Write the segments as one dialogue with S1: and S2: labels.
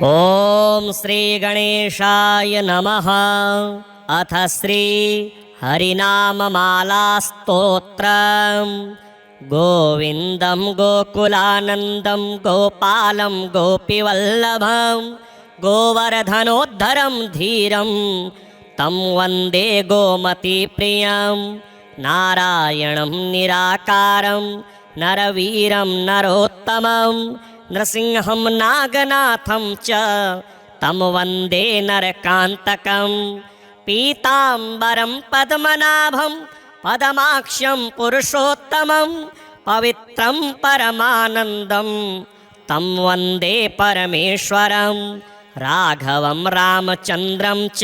S1: ओम श्री गणेशाय नमः। अथ श्री हरिनाममाला स्तोत्रम्। गोविन्दं गोकुलानन्दं गोपालं गोपीवल्लभं गोवर्धनोद्धरं धीरं तं वन्दे गोमतीप्रियं। नारायणं निराकारं नरवीरं नरोत्तमं नृसिंहं नागनाथं च तं वन्दे नरकान्तकं। पीताम्बरं पद्मनाभं पदमाक्ष्यं पुरुषोत्तमं पवित्रं परमानन्दं तं वन्दे परमेश्वरं। राघवं रामचन्द्रं च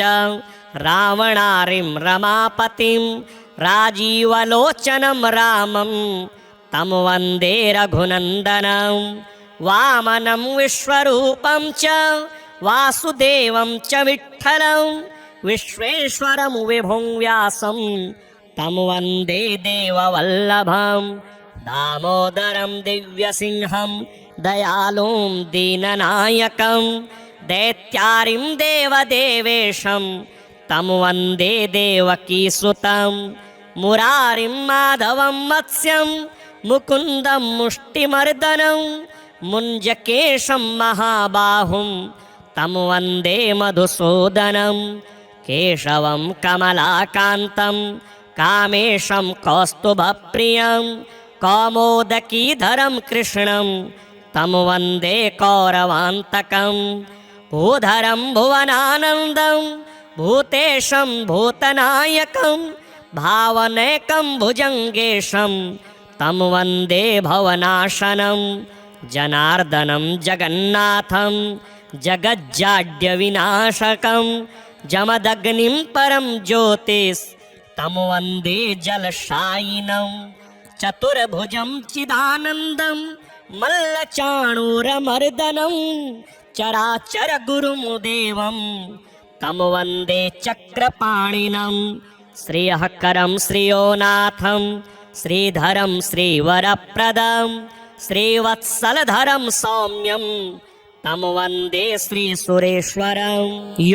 S1: रावणारिं रमापतिं राजीवलोचनं रामं तं वन्दे रघुनन्दनं। वामनं विश्वरूपं च वासुदेवं च विठ्ठलं विश्वेश्वरं विभुं व्यासं तं वन्दे देववल्लभं। दामोदरं दिव्यसिंहं दयालुं दीननायकं दैत्यारिं देवदेवेशं तं वन्दे देवकीसुतं। मुरारिं माधवं मत्स्यं मुकुन्दं मुष्टिमर्दनं मुञ्जकेशं महाबाहुं तं वन्दे मधुसूदनं। केशवं कमलाकान्तं कामेशं कौस्तुभप्रियं कौमोदकीधरं कृष्णं तं वन्दे कौरवान्तकं। भूधरं भुवनानन्दं भूतेशं भूतनायकं भावनैकं भुजङ्गेशं तं वन्दे भवनाशनं। जनार्दनं जगन्नाथं जगज्जाड्यविनाशकं जमदग्निं परं ज्योतिस्तं वन्दे जलशायिनं। चतुर्भुजं चिदानन्दं मल्लचाणूरमर्दनं चराचरगुरुं देवं तं वन्दे चक्रपाणिनं। श्रियःकरं श्रियोनाथं श्रीधरं श्रीवरप्रदं श्रीवत्सलधरं सौम्यं तं वन्दे श्रीसुरेश्वरं।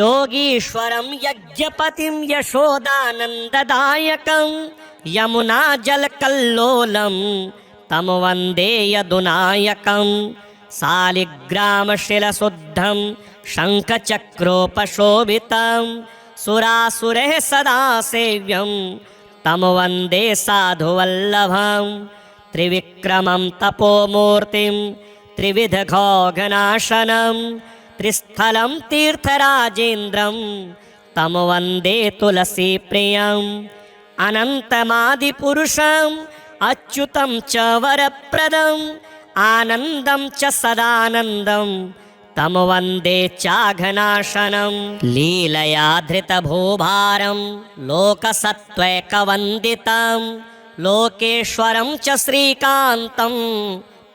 S1: योगीश्वरं यज्ञपतिं यशोदानन्ददायकं यमुनाजलकल्लोलं तं वन्दे यदुनायकं। शालिग्रामशिलशुद्धं शङ्खचक्रोपशोभितं सुरासुरैः सदा सेव्यं तं वन्दे साधुवल्लभं। त्रिविक्रमं तपोमूर्तिं त्रिविधघोघनाशनं त्रिस्थलं तीर्थराजेन्द्रं तं वन्दे तुलसीप्रियम्। अनन्तमादिपुरुषम् अच्युतं च वरप्रदम् आनन्दं च सदानन्दं तं वन्दे चाघनाशनं। लीलया धृतभूभारं लोकसत्त्वैकवन्दितं लोकेश्वरं च श्रीकान्तं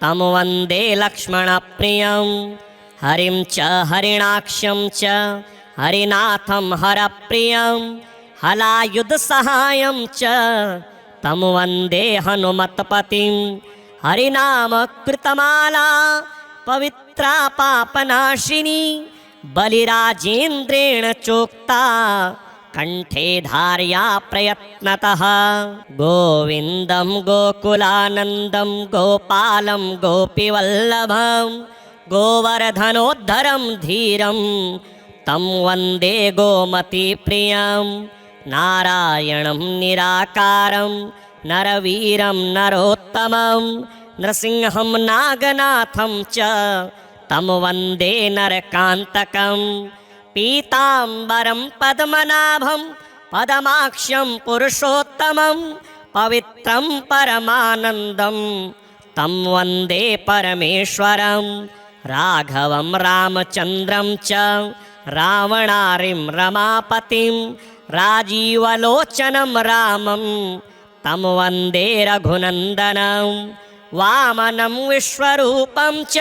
S1: तं वन्दे लक्ष्मणप्रियं। हरिं च हरिणाक्षं च हरिनाथं हरप्रियं हलायुधसहायं च तं वन्दे हनुमत्पतिं। हरिनामकृतमाला पवित्रा पापनाशिनी बलिराजेन्द्रेण चोक्ता कण्ठे धार्या प्रयत्नतः। गोविन्दं गोकुलानन्दं गोपालं गोपीवल्लभं गोवर्धनोद्धरं धीरं तं वन्दे गोमतीप्रियं। नारायणं निराकारं नरवीरं नरोत्तमं नृसिंहं नागनाथं च तं वन्दे नरकान्तकं। पीताम्बरं पद्मनाभं पदमाक्ष्यं पुरुषोत्तमं पवित्रं परमानन्दं तं वन्दे परमेश्वरं। राघवं रामचन्द्रं च रावणारिं रमापतिं राजीवलोचनं रामं तं वन्दे रघुनन्दनं। वामनं विश्वरूपं च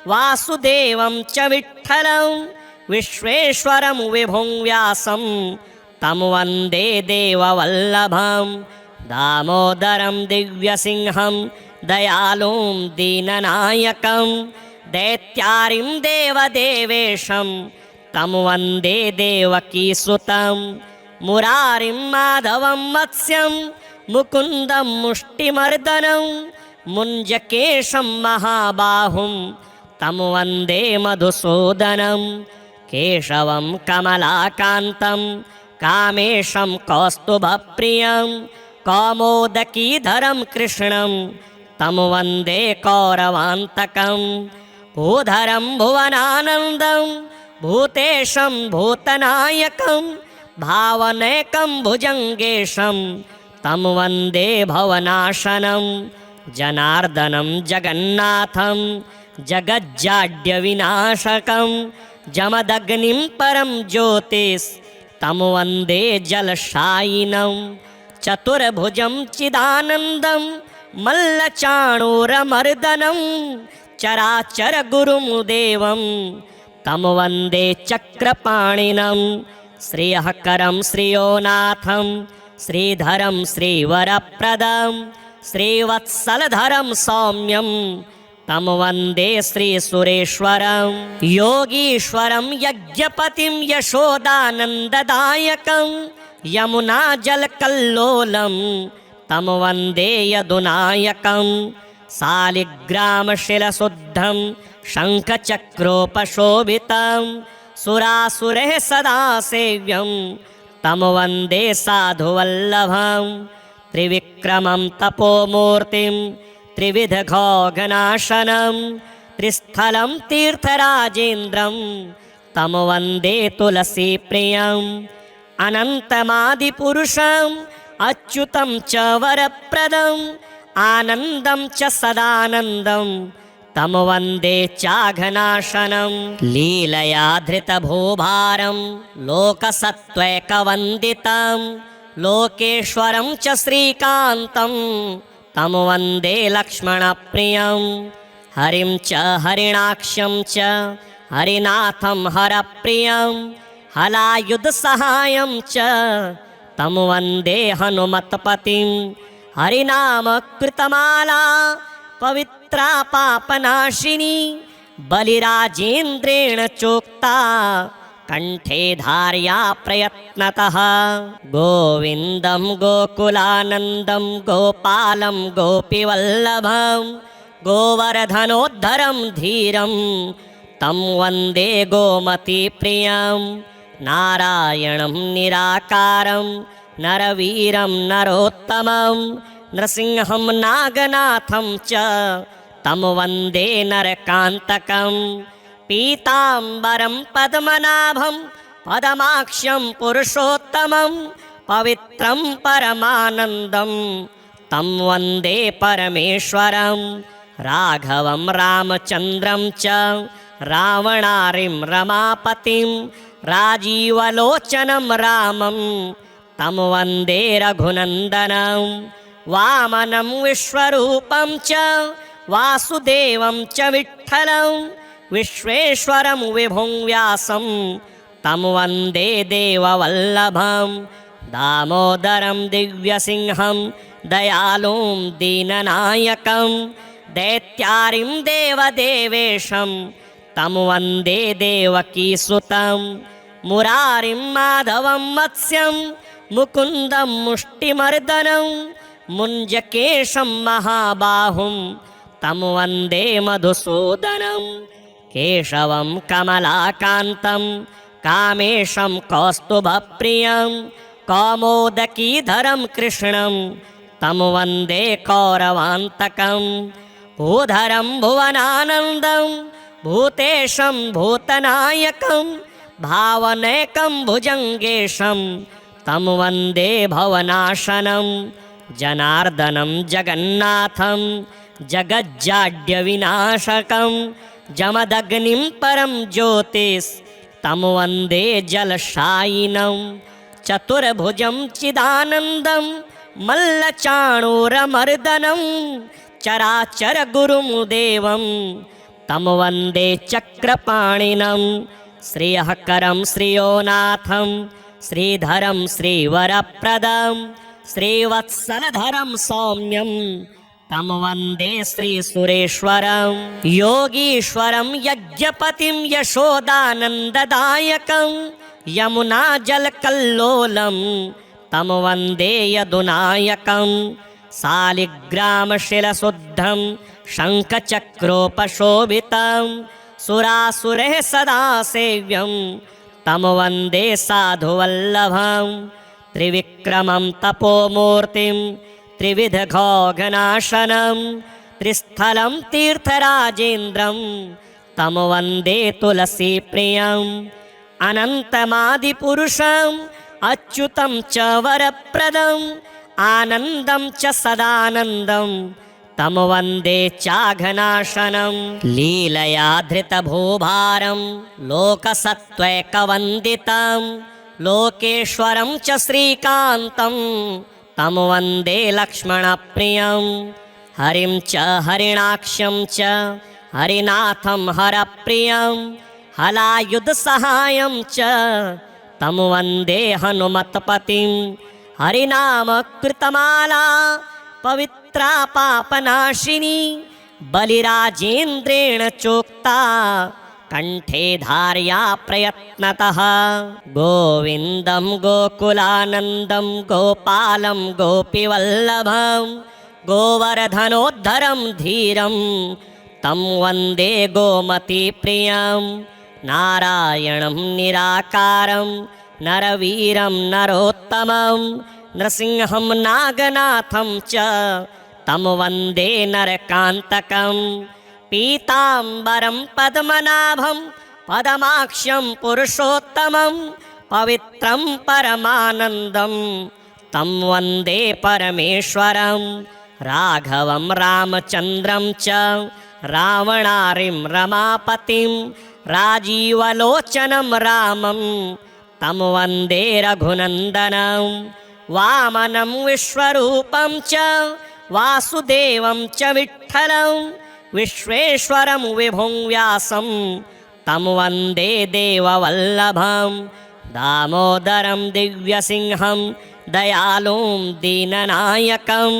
S1: वासुदेवं च विठ्ठलं विश्वेश्वरं विभुं व्यासं तं वन्दे देववल्लभं। दामोदरं दिव्यसिंहं दयालुं दीननायकं दैत्यारिं देवदेवेशं तं वन्दे देवकीसुतं मुरारिं माधवं मत्स्यं मुकुन्दं मुष्टिमर्दनं मुञ्जकेशं महाबाहुं तं वन्दे मधुसूदनं केशवं कमलाकान्तं कामेशं कौस्तुभप्रियं कौमोदकीधरं कृष्णं तं वन्दे कौरवान्तकं भूधरं भुवनानन्दं भूतेशं भूतनायकं भावनैकं भुजङ्गेशं तं वन्दे भवनाशनं जनार्दनं जगन्नाथं जगज्जाड्यविनाशकं जमदग्निं परं ज्योतिस्तं वन्दे जलशायिनं चतुर्भुजं चिदानन्दं मल्लचाणूरमर्दनं चराचरगुरुं देवं तं वन्दे चक्रपाणिनं श्रियःकरं श्रियोनाथं श्रीधरं श्रीवरप्रदं श्रीवत्सलधरं सौम्यं तं वन्दे श्रीसुरेश्वरं योगीश्वरं यज्ञपतिं यशोदानन्ददायकं यमुनाजलकल्लोलं तं वन्दे यदुनायकं शालिग्रामशिलशुद्धं शङ्खचक्रोपशोभितं सुरासुरैः सदा सेव्यं तं वन्दे साधुवल्लभं त्रिविक्रमं तपोमूर्तिं त्रिविधघोघनाशनं त्रिस्थलं तीर्थराजेन्द्रं तं वन्दे तुलसीप्रियम् अनन्तमादिपुरुषम् अच्युतं च वरप्रदम् आनन्दं च सदानन्दं तं वन्दे चाघनाशनं लीलया धृतभूभारं लोकसत्त्वैकवन्दितं लोकेश्वरं च श्रीकान्तं तं वन्दे लक्ष्मणप्रियं हरिं च हरिणाक्षं च हरिनाथं हरप्रियं हलायुधसहायं च तं वन्दे हनुमत्पतिं हरिनामकृतमाला पवित्रा पापनाशिनी बलिराजेन्द्रेण चोक्ता कण्ठे धार्या प्रयत्नतः गोविन्दं गोकुलानन्दं गोपालं गोपीवल्लभं गोवर्धनोद्धरं धीरं तं वन्दे गोमतीप्रियं नारायणं निराकारं नरवीरं नरोत्तमं नृसिंहं नागनाथं च तं वन्दे नरकान्तकं पीताम्बरं पद्मनाभं पदमाक्ष्यं पुरुषोत्तमं पवित्रं परमानन्दं तं वन्दे परमेश्वरं राघवं रामचन्द्रं च रावणारिं रमापतिं राजीवलोचनं रामं तं वन्दे रघुनन्दनं वामनं विश्वरूपं च वासुदेवं च विठ्ठलं विश्वेश्वरं विभुं व्यासं तं वन्दे देववल्लभं दामोदरं दिव्यसिंहं दयालुं दीननायकं दैत्यारिं देवदेवेशं तं वन्दे देवकीसुतं मुरारिं माधवं मत्स्यं मुकुन्दं मुष्टिमर्दनं मुञ्जकेशं महाबाहुं तं वन्दे मधुसूदनं केशवं कमलाकान्तं कामेशं कौस्तुभप्रियं कौमोदकीधरं कृष्णं तं वन्दे कौरवान्तकं भूधरं भुवनानन्दं भूतेशं भूतनायकं भावनैकं भुजङ्गेशं तं वन्दे भवनाशनं जनार्दनं जगन्नाथं जगज्जाड्यविनाशकं जमदग्निं परं ज्योतिस्तं वन्दे जलशायिनं चतुर्भुजं चिदानन्दं मल्लचाणूरमर्दनं चराचरगुरुं देवं तं वन्दे चक्रपाणिनं श्रियःकरं श्रियोनाथं श्रीधरं श्रीवरप्रदं श्रीवत्सलधरं सौम्यं तं वन्दे श्रीसुरेश्वरं योगीश्वरं यज्ञपतिं यशोदानन्ददायकं यमुनाजलकल्लोलं तं वन्दे यदुनायकं शालिग्रामशिलशुद्धं शङ्खचक्रोपशोभितं सुरासुरैः सदा सेव्यं तं वन्दे साधुवल्लभं त्रिविक्रमं तपोमूर्तिं त्रिविधघोघनाशनं त्रिस्थलं तीर्थराजेन्द्रं तं वन्दे तुलसीप्रियम् अनन्तमादिपुरुषम् अच्युतं च वरप्रदम् आनन्दं च सदानन्दं तं वन्दे चाघनाशनं लीलया धृतभूभारं लोकसत्त्वैकवन्दितं लोकेश्वरं च श्रीकान्तं तं वन्दे लक्ष्मणप्रियं हरिं च हरिणाक्षं च हरिनाथं हरप्रियं हलायुधसहायं च तं वन्दे हनुमत्पतिं हरिनामकृतमाला पवित्रा पापनाशिनी बलिराजेन्द्रेण चोक्ता कंठे धार्या प्रयत्नतः गोविन्दं गोकुलानन्दं गोपालं गोपीवल्लभं गोवर्धनोद्धरं धीरं तं वन्दे गोमतीप्रियं नारायणं निराकारं नरवीरं नरोत्तमं नृसिंहं नागनाथं च तं वन्दे नरकान्तकं पीताम्बरं पद्मनाभं पदमाक्ष्यं पुरुषोत्तमं पवित्रं परमानन्दं तं वन्दे परमेश्वरं राघवं रामचन्द्रं च रावणारिं रमापतिं राजीवलोचनं रामं तं वन्दे रघुनन्दनं वामनं विश्वरूपं च वासुदेवं च विठ्ठलं विश्वेश्वरं विभुं व्यासं तं वन्दे देववल्लभं दामोदरं दिव्यसिंहं दयालुं दीननायकं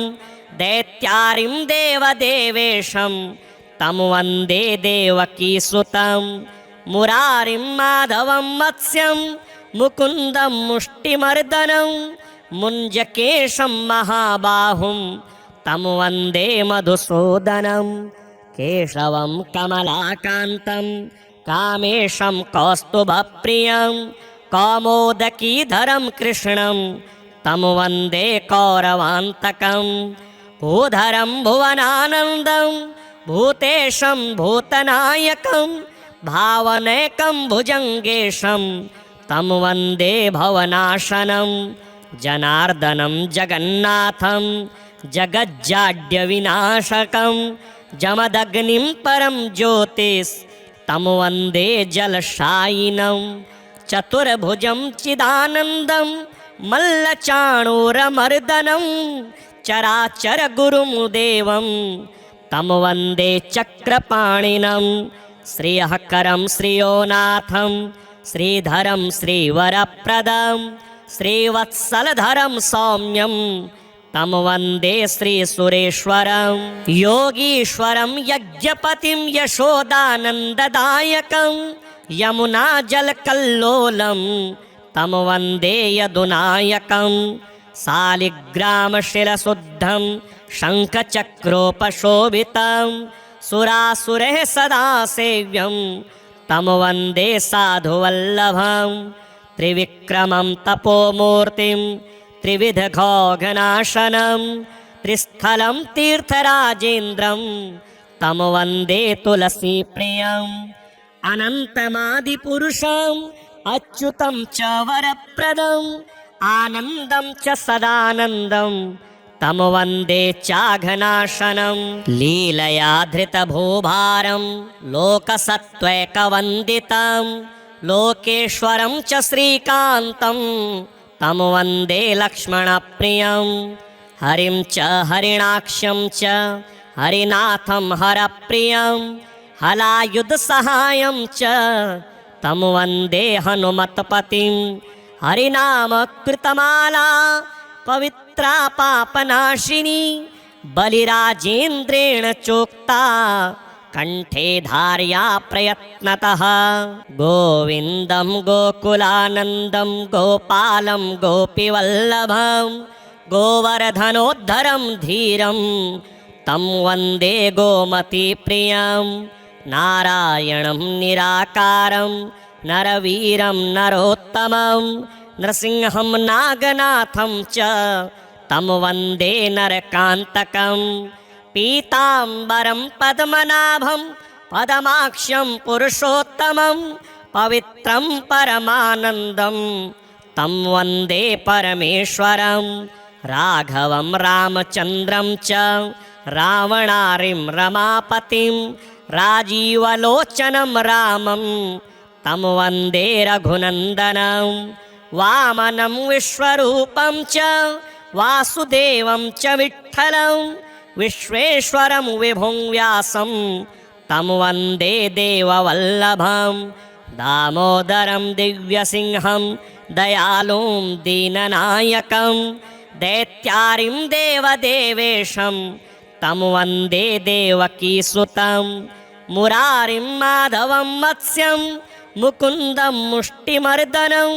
S1: दैत्यारिं देवदेवेशं तं वन्दे देवकीसुतं मुरारिं माधवं मत्स्यं मुकुन्दं मुष्टिमर्दनं मुञ्जकेशं महाबाहुं तं वन्दे मधुसूदनं केशवं कमलाकान्तं कामेशं कौस्तुभप्रियं कौमोदकीधरं कृष्णं तं वन्दे कौरवान्तकं भूधरं भुवनानन्दं भूतेशं भूतनायकं भावनैकं भुजङ्गेशं तं वन्दे भवनाशनं जनार्दनं जगन्नाथं जगज्जाड्यविनाशकं जमदग्निं परं ज्योतिस् तं वन्दे जलशायिनं चतुर्भुजं चिदानन्दं मल्लचाणूरमर्दनं चराचरगुरुं देवं तं वन्दे चक्रपाणिनं श्रियःकरं श्रियोनाथं श्रीधरं श्रीवरप्रदं श्रीवत्सलधरं सौम्यं तं वन्दे श्रीसुरेश्वरं योगीश्वरं यज्ञपतिं यशोदानन्ददायकं यमुनाजलकल्लोलं तं वन्दे यदुनायकं शालिग्रामशिलशुद्धं शङ्खचक्रोपशोभितं सुरासुरैः सदा सेव्यं तं वन्दे साधुवल्लभं त्रिविक्रमं तपोमूर्तिं त्रिविधघोघनाशनं त्रिस्थलं तीर्थराजेन्द्रं तं वन्दे तुलसीप्रियम् अनन्तमादिपुरुषम् अच्युतं च वरप्रदम् आनन्दं च सदानन्दं तं वन्दे चाघनाशनं लीलया धृतभूभारं लोकसत्त्वैकवन्दितं लोकेश्वरं च श्रीकान्तं तं वन्दे लक्ष्मणप्रियं हरिं च हरिणाक्षं च हरिनाथं हरप्रियं हलायुधसहायं च तं वन्दे हनुमत्पतिं हरिनामकृतमाला पवित्रा पापनाशिनी बलिराजेन्द्रेण चोक्ता कंठे धार्या प्रयत्नतः। गोविन्दं गोकुलानन्दं गोपालं गोपीवल्लभं गोवर्धनोद्धरं धीरं तं वन्दे गोमतीप्रियं। नारायणं निराकारं नरवीरं नरोत्तमं नृसिंहं नागनाथं च तं वन्दे नरकान्तकं। पीताम्बरं पद्मनाभं पदमाक्ष्यं पुरुषोत्तमं पवित्रं परमानन्दं तं वन्दे परमेश्वरं। राघवं रामचन्द्रं च रावणारिं रमापतिं राजीवलोचनं रामं तं वन्दे रघुनन्दनं। वामनं विश्वरूपं च वासुदेवं च विठ्ठलं विश्वेश्वरं विभुं व्यासं तं वन्दे देववल्लभं। दामोदरं दिव्यसिंहं दयालुं दीननायकं दैत्यारिं देवदेवेशं तं वन्दे देवकीसुतं। मुरारिं माधवं मत्स्यं मुकुन्दं मुष्टिमर्दनं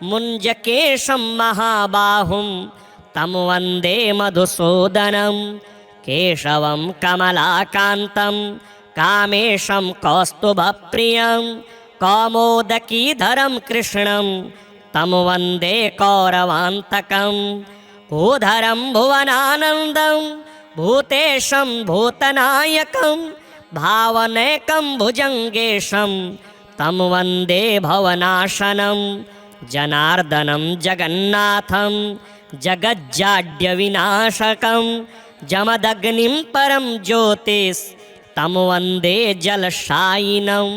S1: मुञ्जकेशं महाबाहुं तं वन्दे मधुसूदनं। केशवं कमलाकान्तं कामेशं कौस्तुभप्रियं कौमोदकीधरं कृष्णं तं वन्दे कौरवान्तकं। भूधरं भुवनानन्दं भूतेशं भूतनायकं भावनैकं भुजङ्गेशं तं वन्दे भवनाशनं। जनार्दनं जगन्नाथं जगज्जाड्यविनाशकं जमदग्निं परं ज्योतिस्तं वन्दे जलशायिनं।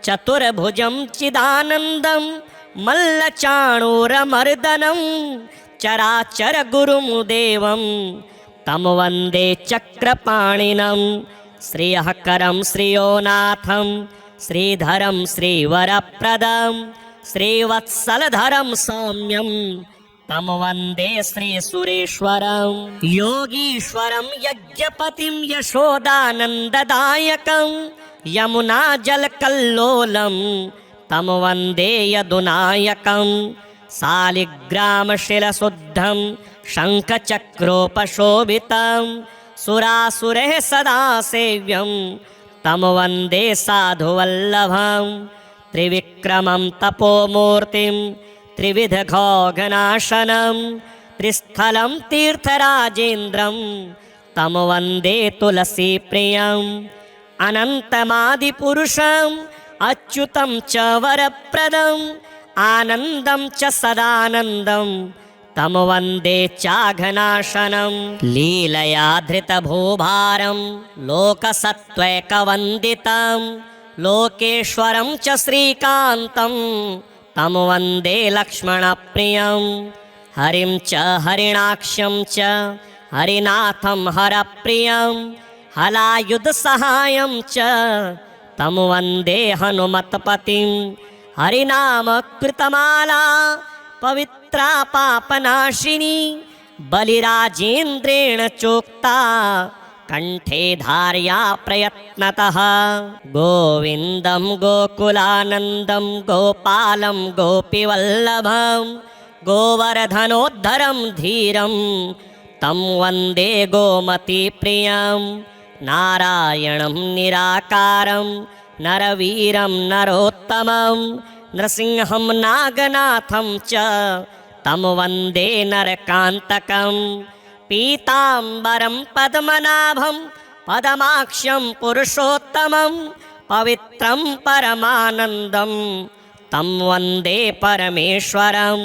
S1: चतुर्भुजं चिदानन्दं मल्लचाणूरमर्दनं चराचरगुरुं देवं तं वन्दे चक्रपाणिनं। श्रियःकरं श्रियोनाथं श्रीधरं श्रीवरप्रदं श्रीवत्सलधरं सौम्यं तं वन्दे श्रीसुरेश्वरं। योगीश्वरं यज्ञपतिं यशोदानन्ददायकं यमुनाजलकल्लोलं तं वन्दे यदुनायकं। शालिग्रामशिलशुद्धं शङ्खचक्रोपशोभितं सुरासुरैः सदा सेव्यं तं वन्दे साधुवल्लभं। त्रिविक्रमं तपोमूर्तिं त्रिविधघोघनाशनं त्रिस्थलं तीर्थराजेन्द्रं तं वन्दे तुलसीप्रियम्। अनन्तमादिपुरुषम् अच्युतं च वरप्रदम् आनन्दं च सदानन्दं तं वन्दे चाघनाशनं। लीलया धृतभूभारं लोकसत्त्वैकवन्दितं लोकेश्वरं च श्रीकान्तं तं वन्दे लक्ष्मणप्रियं। हरिं च हरिणाक्षं च हरिनाथं हरप्रियं हलायुधसहायं च तं वन्दे हनुमत्पतिं। हरिनामकृतमाला पवित्रा पापनाशिनी बलिराजेन्द्रेण चोक्ता कंठे धार्या प्रयत्नतः। गोविन्दं गोकुलानन्दं गोपालं गोपीवल्लभं गोवर्धनोद्धरं धीरं तं वन्दे गोमतीप्रियं। नारायणं निराकारं नरवीरं नरोत्तमं नृसिंहं नागनाथं च तं वन्दे नरकान्तकं। पीताम्बरं पद्मनाभं पदमाक्ष्यं पुरुषोत्तमं पवित्रं परमानन्दं तं वन्दे परमेश्वरं।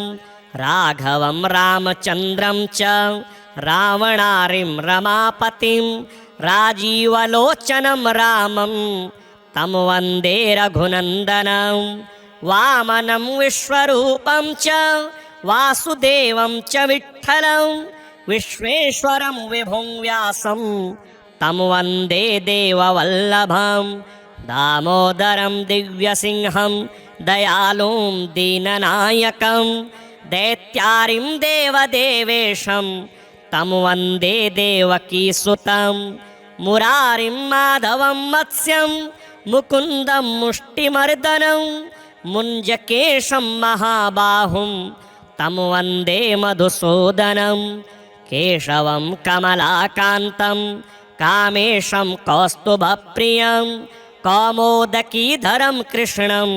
S1: राघवं रामचन्द्रं च रावणारिं रमापतिं राजीवलोचनं रामं तं वन्दे रघुनन्दनं। वामनं विश्वरूपं च वासुदेवं च विठ्ठलं विश्वेश्वरं विभुं व्यासं तं वन्दे देववल्लभं। दामोदरं दिव्यसिंहं दयालुं दीननायकं दैत्यारिं देवदेवेशं तं वन्दे देवकीसुतं मुरारिं माधवं मत्स्यं मुकुन्दं मुष्टिमर्दनं मुञ्जकेशं महाबाहुं तं वन्दे मधुसूदनं केशवं कमलाकान्तं कामेशं कौस्तुभप्रियं कौमोदकीधरं कृष्णं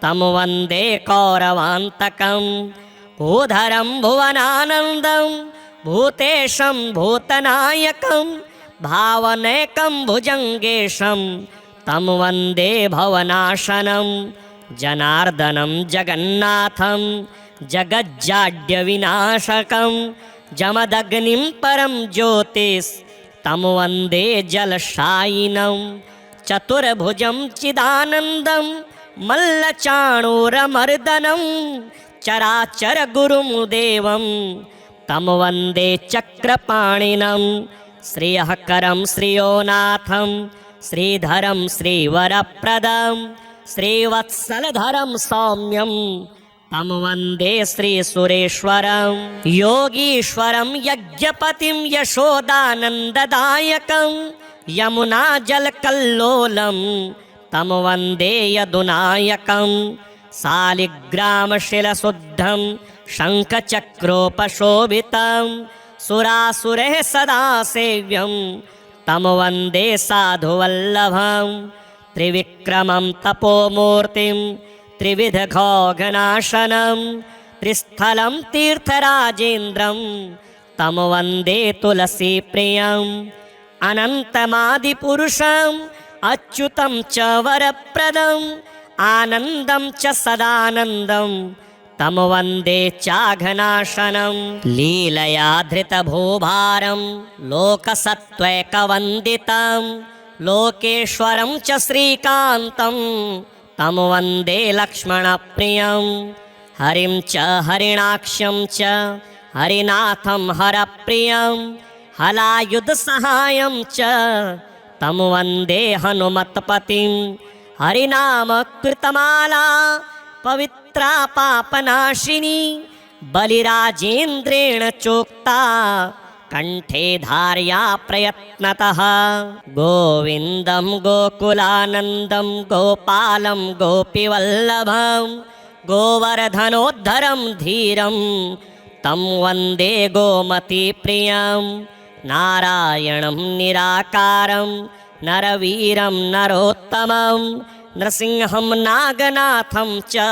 S1: तं वन्दे कौरवान्तकं भूधरं भुवनानन्दं भूतेशं भूतनायकं भावनैकं भुजङ्गेशं तं वन्दे भवनाशनं जनार्दनं जगन्नाथं जगज्जाड्यविनाशकं जमदग्निं परं ज्योतिस्तं वन्दे जलशायिनं चतुर्भुजं चिदानन्दं मल्लचाणूरमर्दनं चराचरगुरुं देवं तं वन्दे चक्रपाणिनं श्रियःकरं श्रियोनाथं श्रीधरं श्रीवरप्रदं श्रीवत्सलधरं सौम्यं तं वन्दे श्रीसुरेश्वरं योगीश्वरं यज्ञपतिं यशोदानन्ददायकं यमुनाजलकल्लोलं तं वन्दे यदुनायकं शालिग्रामशिलशुद्धं शङ्खचक्रोपशोभितं सुरासुरैः सदा सेव्यं तं वन्दे साधुवल्लभं त्रिविक्रमं तपोमूर्तिं त्रिविधघोघनाशनं त्रिस्थलं तीर्थराजेन्द्रं तं वन्दे तुलसीप्रियम् अनन्तमादिपुरुषम् अच्युतं च वरप्रदम् आनन्दं च सदानन्दं तं वन्दे चाघनाशनं लीलया धृतभूभारं लोकसत्त्वैकवन्दितं लोकेश्वरं च श्रीकान्तं तं वन्दे लक्ष्मणप्रियं हरिं च हरिणाक्षं च हरिनाथं हरप्रियं हलायुधसहायं च तं वन्दे हनुमत्पतिं हरिनामकृतमाला पवित्रा पापनाशिनी बलिराजेन्द्रेण चोक्ता कंठे धार्या प्रयत्नतः गोविन्दं गोकुलानन्दं गोपालं गोपीवल्लभं गोवर्धनोद्धरं धीरं तं वन्दे गोमतीप्रियं नारायणं निराकारं नरवीरं नरोत्तमं नृसिंहं नागनाथं च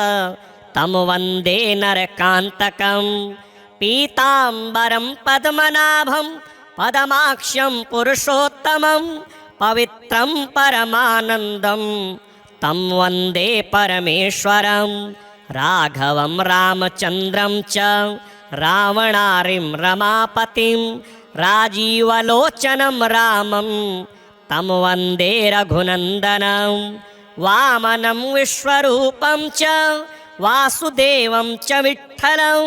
S1: तं वन्दे नरकान्तकं पीताम्बरं पद्मनाभं पदमाक्ष्यं पुरुषोत्तमं पवित्रं परमानन्दं तं वन्दे परमेश्वरं राघवं रामचन्द्रं च रावणारिं रमापतिं राजीवलोचनं रामं तं वन्दे रघुनन्दनं वामनं विश्वरूपं च वासुदेवं च विठ्ठलं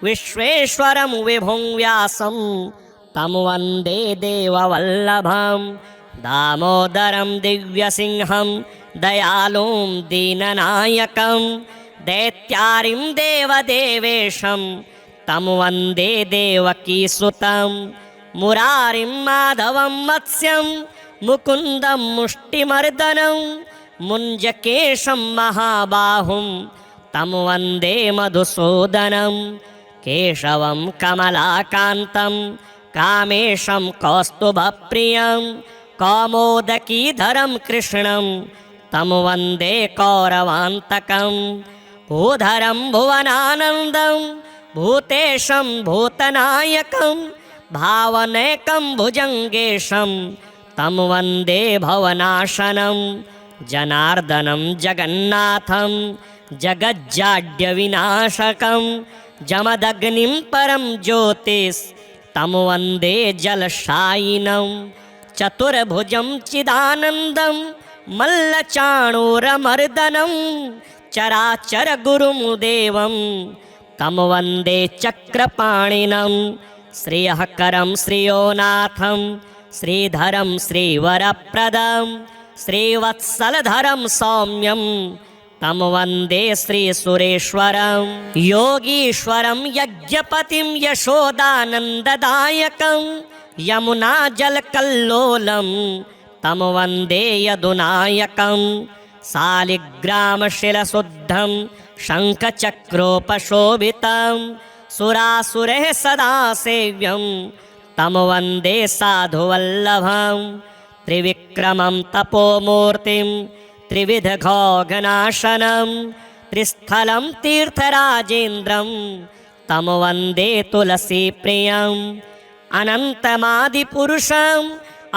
S1: विश्वेश्वरं विभुं व्यासं तं वन्दे देववल्लभं दामोदरं दिव्यसिंहं दयालुं दीननायकं दैत्यारिं देवदेवेशं तं वन्दे देवकीसुतं मुरारिं माधवं मत्स्यं मुकुन्दं मुष्टिमर्दनं मुञ्जकेशं महाबाहुं तं वन्दे मधुसूदनं केशवं कमलाकान्तं कामेशं कौस्तुभप्रियं कौमोदकीधरं कृष्णं तं वन्दे कौरवान्तकं भूधरं भुवनानन्दं भूतेशं भूतनायकं भावनैकं भुजङ्गेशं तं वन्दे भवनाशनं जनार्दनं जगन्नाथं जगज्जाड्यविनाशकं जमदग्निं परं ज्योतिस्तं वन्दे जलशायिनं चतुर्भुजं चिदानन्दं मल्लचाणूरमर्दनं चराचरगुरुं देवं तं वन्दे चक्रपाणिनं श्रियःकरं श्रियोनाथं श्रीधरं श्रीवरप्रदं श्रीवत्सलधरं सौम्यं तं वन्दे श्रीसुरेश्वरं योगीश्वरं यज्ञपतिं यशोदानन्ददायकं यमुनाजलकल्लोलं तं वन्दे यदुनायकं शालिग्रामशिलशुद्धं शङ्खचक्रोपशोभितं सुरासुरैः सदा सेव्यं तं वन्दे साधुवल्लभं त्रिविक्रमं तपोमूर्तिं त्रिविधघोघनाशनं त्रिस्थलं तीर्थराजेन्द्रं तं वन्दे तुलसीप्रियम् अनन्तमादिपुरुषम्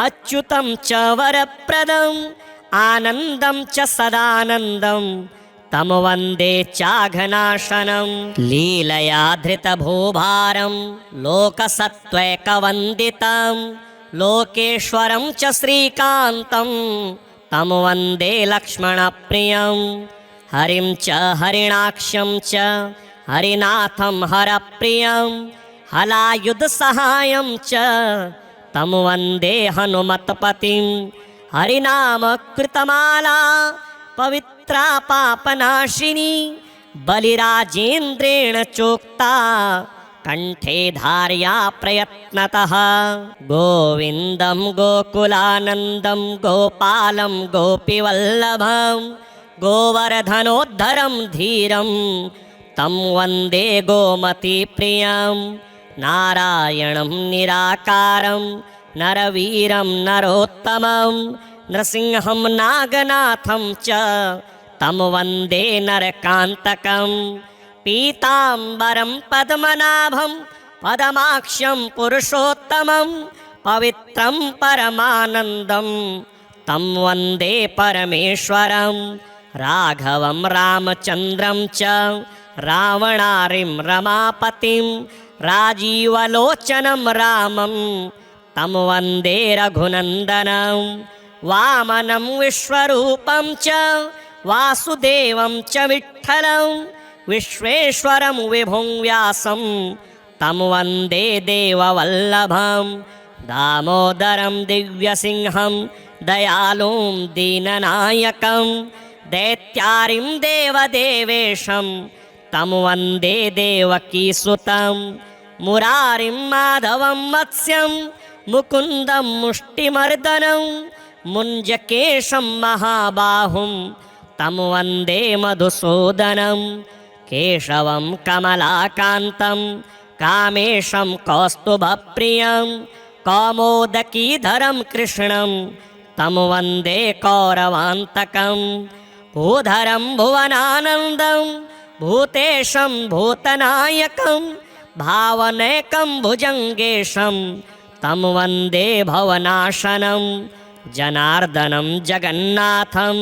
S1: अच्युतं च वरप्रदम् आनन्दं च सदानन्दं तं वन्दे चाघनाशनं लीलया धृतभूभारं लोकसत्त्वैकवन्दितं लोकेश्वरं च श्रीकान्तं तं वन्दे लक्ष्मणप्रियं हरिं च हरिणाक्षं च हरिनाथं हरप्रियं हलायुधसहायं च तं वन्दे हनुमत्पतिं हरिनामकृतमाला पवित्रा पापनाशिनी बलिराजेन्द्रेण चोक्ता कंठे धार्या प्रयत्नतः गोविन्दं गोकुलानन्दं गोपालं गोपीवल्लभं गोवर्धनोद्धरं धीरं तं वन्दे गोमतीप्रियं नारायणं निराकारं नरवीरं नरोत्तमं नृसिंहं नागनाथं च तं वन्दे नरकान्तकं पीताम्बरं पद्मनाभं पदमाक्षं पुरुषोत्तमं पवित्रं परमानन्दं तं वन्दे परमेश्वरं राघवं रामचन्द्रं च रावणारिं रमापतिं राजीवलोचनं रामं तं वन्दे रघुनन्दनं वामनं विश्वरूपं च वासुदेवं च विठ्ठलं विश्वेश्वरं विभुं व्यासं तं वन्दे देववल्लभं दामोदरं दिव्यसिंहं दयालुं दीननायकं दैत्यारिं देवदेवेशं तं वन्दे देवकीसुतं मुरारिं माधवं मत्स्यं मुकुन्दं मुष्टिमर्दनं मुञ्जकेशं महाबाहुं तं वन्दे मधुसूदनं केशवं कमलाकान्तं कामेशं कौस्तुभप्रियं कौमोदकीधरं कृष्णं तं वन्दे कौरवान्तकं भूधरं भुवनानन्दं भूतेशं भूतनायकं भावनैकं भुजङ्गेशं तं वन्दे भवनाशनं जनार्दनं जगन्नाथं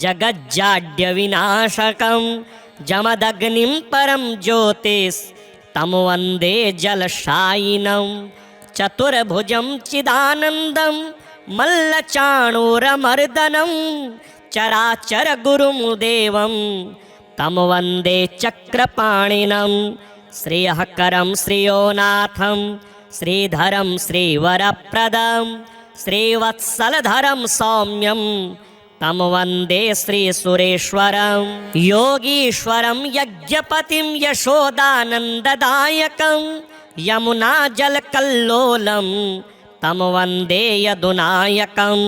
S1: जगज्जाड्यविनाशकं जमदग्निं परं ज्योतिस् तं वन्दे जलशायिनं चतुर्भुजं चिदानन्दं मल्लचाणूरमर्दनं चराचरगुरुं देवं तं वन्दे चक्रपाणिनं श्रियःकरं श्रियोनाथं श्रीधरं श्रीवरप्रदं श्रीवत्सलधरं सौम्यं तं वन्दे श्रीसुरेश्वरं योगीश्वरं यज्ञपतिं यशोदानन्ददायकं यमुनाजलकल्लोलं तं वन्दे यदुनायकं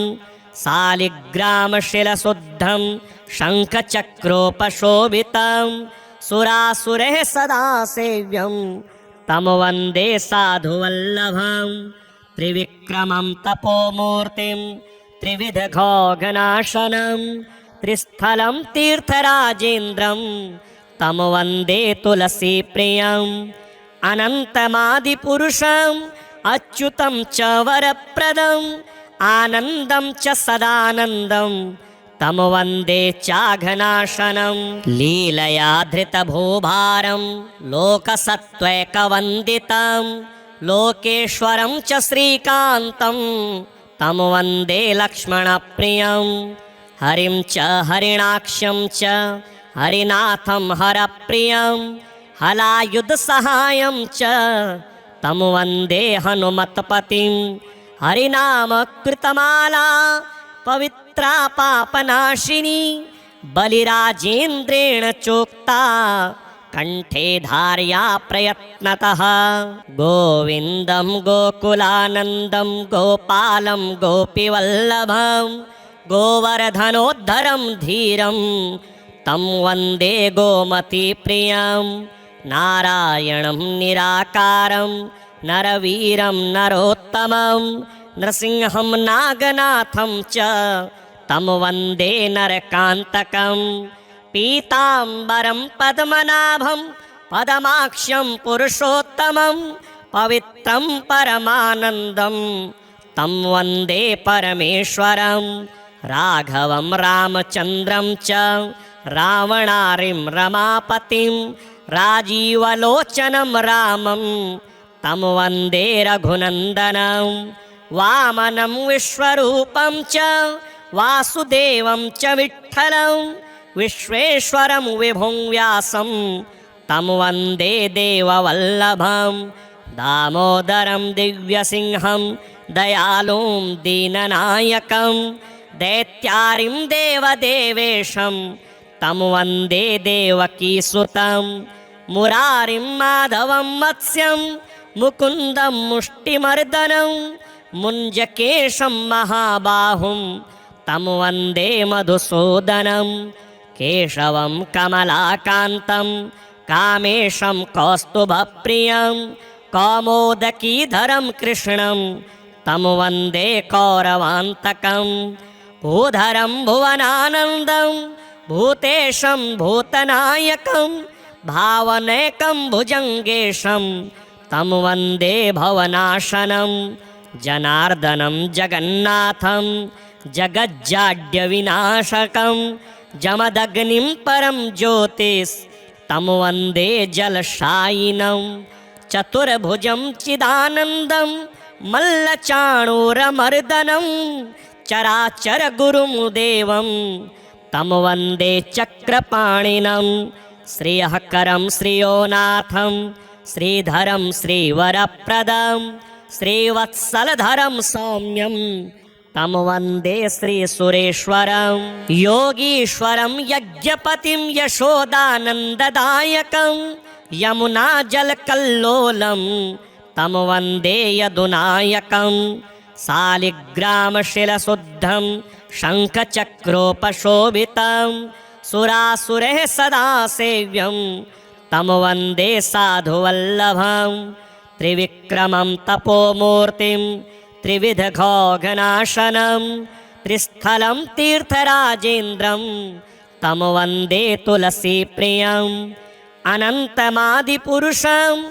S1: शालिग्रामशिलशुद्धं शङ्खचक्रोपशोभितं सुरासुरैः सदा सेव्यं तं वन्दे साधुवल्लभं त्रिविक्रमं तपोमूर्तिं त्रिविधघोघनाशनं त्रिस्थलं तीर्थराजेन्द्रं तं वन्दे तुलसीप्रियम् अनन्तमादिपुरुषम् अच्युतं च वरप्रदम् आनन्दं च सदानन्दं तं वन्दे चाघनाशनं लीलया धृतभूभारं लोकसत्त्वैकवन्दितं लोकेश्वरं च श्रीकान्तं तं वन्दे लक्ष्मणप्रियं हरिं च हरिणाक्षं च हरिनाथं हरप्रियं हलायुधसहायं च तं वन्दे हनुमत्पतिं हरिनामकृतमाला पवित्रा पापनाशिनी बलिराजेन्द्रेण चोक्ता कंठे धार्या प्रयत्नतः। गोविन्दं गोकुलानन्दं गोपालं गोपीवल्लभं गोवर्धनोद्धरं धीरं तं वन्दे गोमतीप्रियं। नारायणं निराकारं नरवीरं नरोत्तमं नृसिंहं नागनाथं च तं वन्दे नरकान्तकं। पीताम्बरं पद्मनाभं पदमाक्ष्यं पुरुषोत्तमं पवित्रं परमानन्दं तं वन्दे परमेश्वरं। राघवं रामचन्द्रं च रावणारिं रमापतिं राजीवलोचनं रामं तं वन्दे रघुनन्दनं। वामनं विश्वरूपं च वासुदेवं च विठ्ठलं विश्वेश्वरं विभुं व्यासं तं वन्दे देववल्लभं। दामोदरं दिव्यसिंहं दयालुं दीननायकं दैत्यारिं देवदेवेशं तं वन्दे देवकीसुतं। मुरारिं माधवं मत्स्यं मुकुन्दं मुष्टिमर्दनं मुञ्जकेशं महाबाहुं तं वन्दे मधुसूदनं। केशवं कमलाकान्तं कामेशं कौस्तुभप्रियं कौमोदकीधरं कृष्णं तं वन्दे कौरवान्तकं। भूधरं भुवनानन्दं भूतेशं भूतनायकं भावनैकं भुजङ्गेशं तं वन्दे भवनाशनं। जनार्दनं जगन्नाथं जगज्जाड्यविनाशकं जमदग्निं परं ज्योतिस्तं वन्दे जलशायिनं। चतुर्भुजं चिदानन्दं मल्लचाणूरमर्दनं चराचरगुरुं देवं तं वन्दे चक्रपाणिनं। श्रियःकरं श्रियोनाथं श्रीधरं श्रीवरप्रदं श्रीवत्सलधरं सौम्यं तं वन्दे श्रीसुरेश्वरं। योगीश्वरं यज्ञपतिं यशोदानन्ददायकं यमुनाजलकल्लोलं तं वन्दे यदुनायकं। शालिग्रामशिलशुद्धं शङ्खचक्रोपशोभितं सुरासुरैः सदा सेव्यं तं वन्दे साधुवल्लभं। त्रिविक्रमं तपोमूर्तिं त्रिविधघोघनाशनं त्रिस्थलं तीर्थराजेन्द्रं तं वन्दे तुलसीप्रियम्। अनन्तमादिपुरुषम्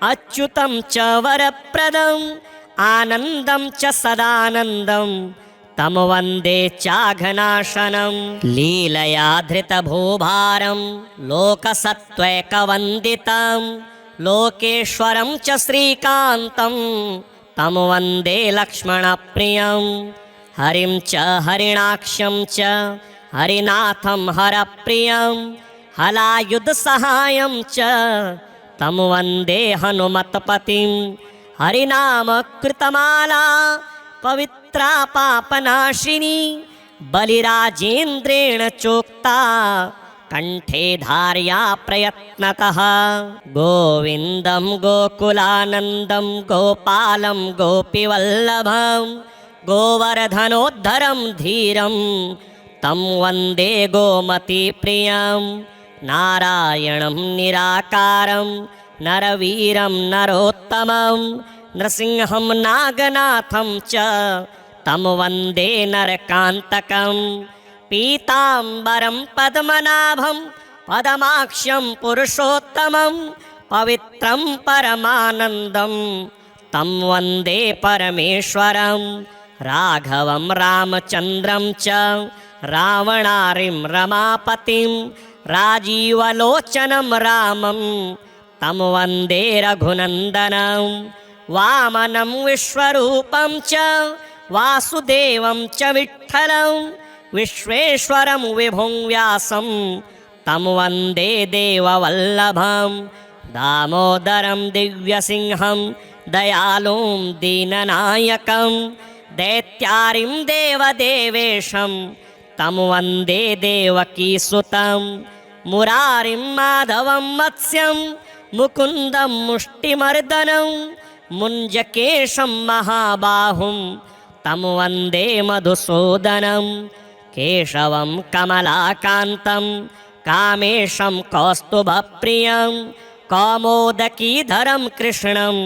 S1: अच्युतं च वरप्रदम् आनन्दं च सदानन्दं तं वन्दे चाघनाशनं। लीलया धृतभूभारं लोकसत्त्वैकवन्दितं लोकेश्वरं च श्रीकान्तं तं वन्दे लक्ष्मणप्रियं। हरिं च हरिणाक्षं च हरिनाथं हरप्रियं हलायुधसहायं च तं वन्दे हनुमत्पतिं। हरिनामकृतमाला पवित्रा पापनाशिनी बलिराजेन्द्रेण चोक्ता कंठे धार्या प्रयत्नतः। गोविन्दं गोकुलानन्दं गोपालं गोपीवल्लभं गोवर्धनोद्धरं धीरं तं वन्दे गोमतीप्रियं। नारायणं निराकारं नरवीरं नरोत्तमं नृसिंहं नागनाथं च तं वन्दे नरकान्तकं। पीताम्बरं पद्मनाभं पदमाक्ष्यं पुरुषोत्तमं पवित्रं परमानन्दं तं वन्दे परमेश्वरं। राघवं रामचन्द्रं च रावणारिं रमापतिं राजीवलोचनं रामं तं वन्दे रघुनन्दनं। वामनं विश्वरूपं च वासुदेवं च विठ्ठलं विश्वेश्वरं विभुं व्यासं तं वन्दे देववल्लभं। दामोदरं दिव्यसिंहं दयालुं दीननायकं दैत्यारिं देवदेवेशं तं वन्दे देवकीसुतं मुरारिं माधवं मत्स्यं मुकुन्दं मुष्टिमर्दनं मुञ्जकेशं महाबाहुं तं वन्दे मधुसूदनं केशवं कमलाकान्तं कामेशं कौस्तुभप्रियं कौमोदकीधरं कृष्णं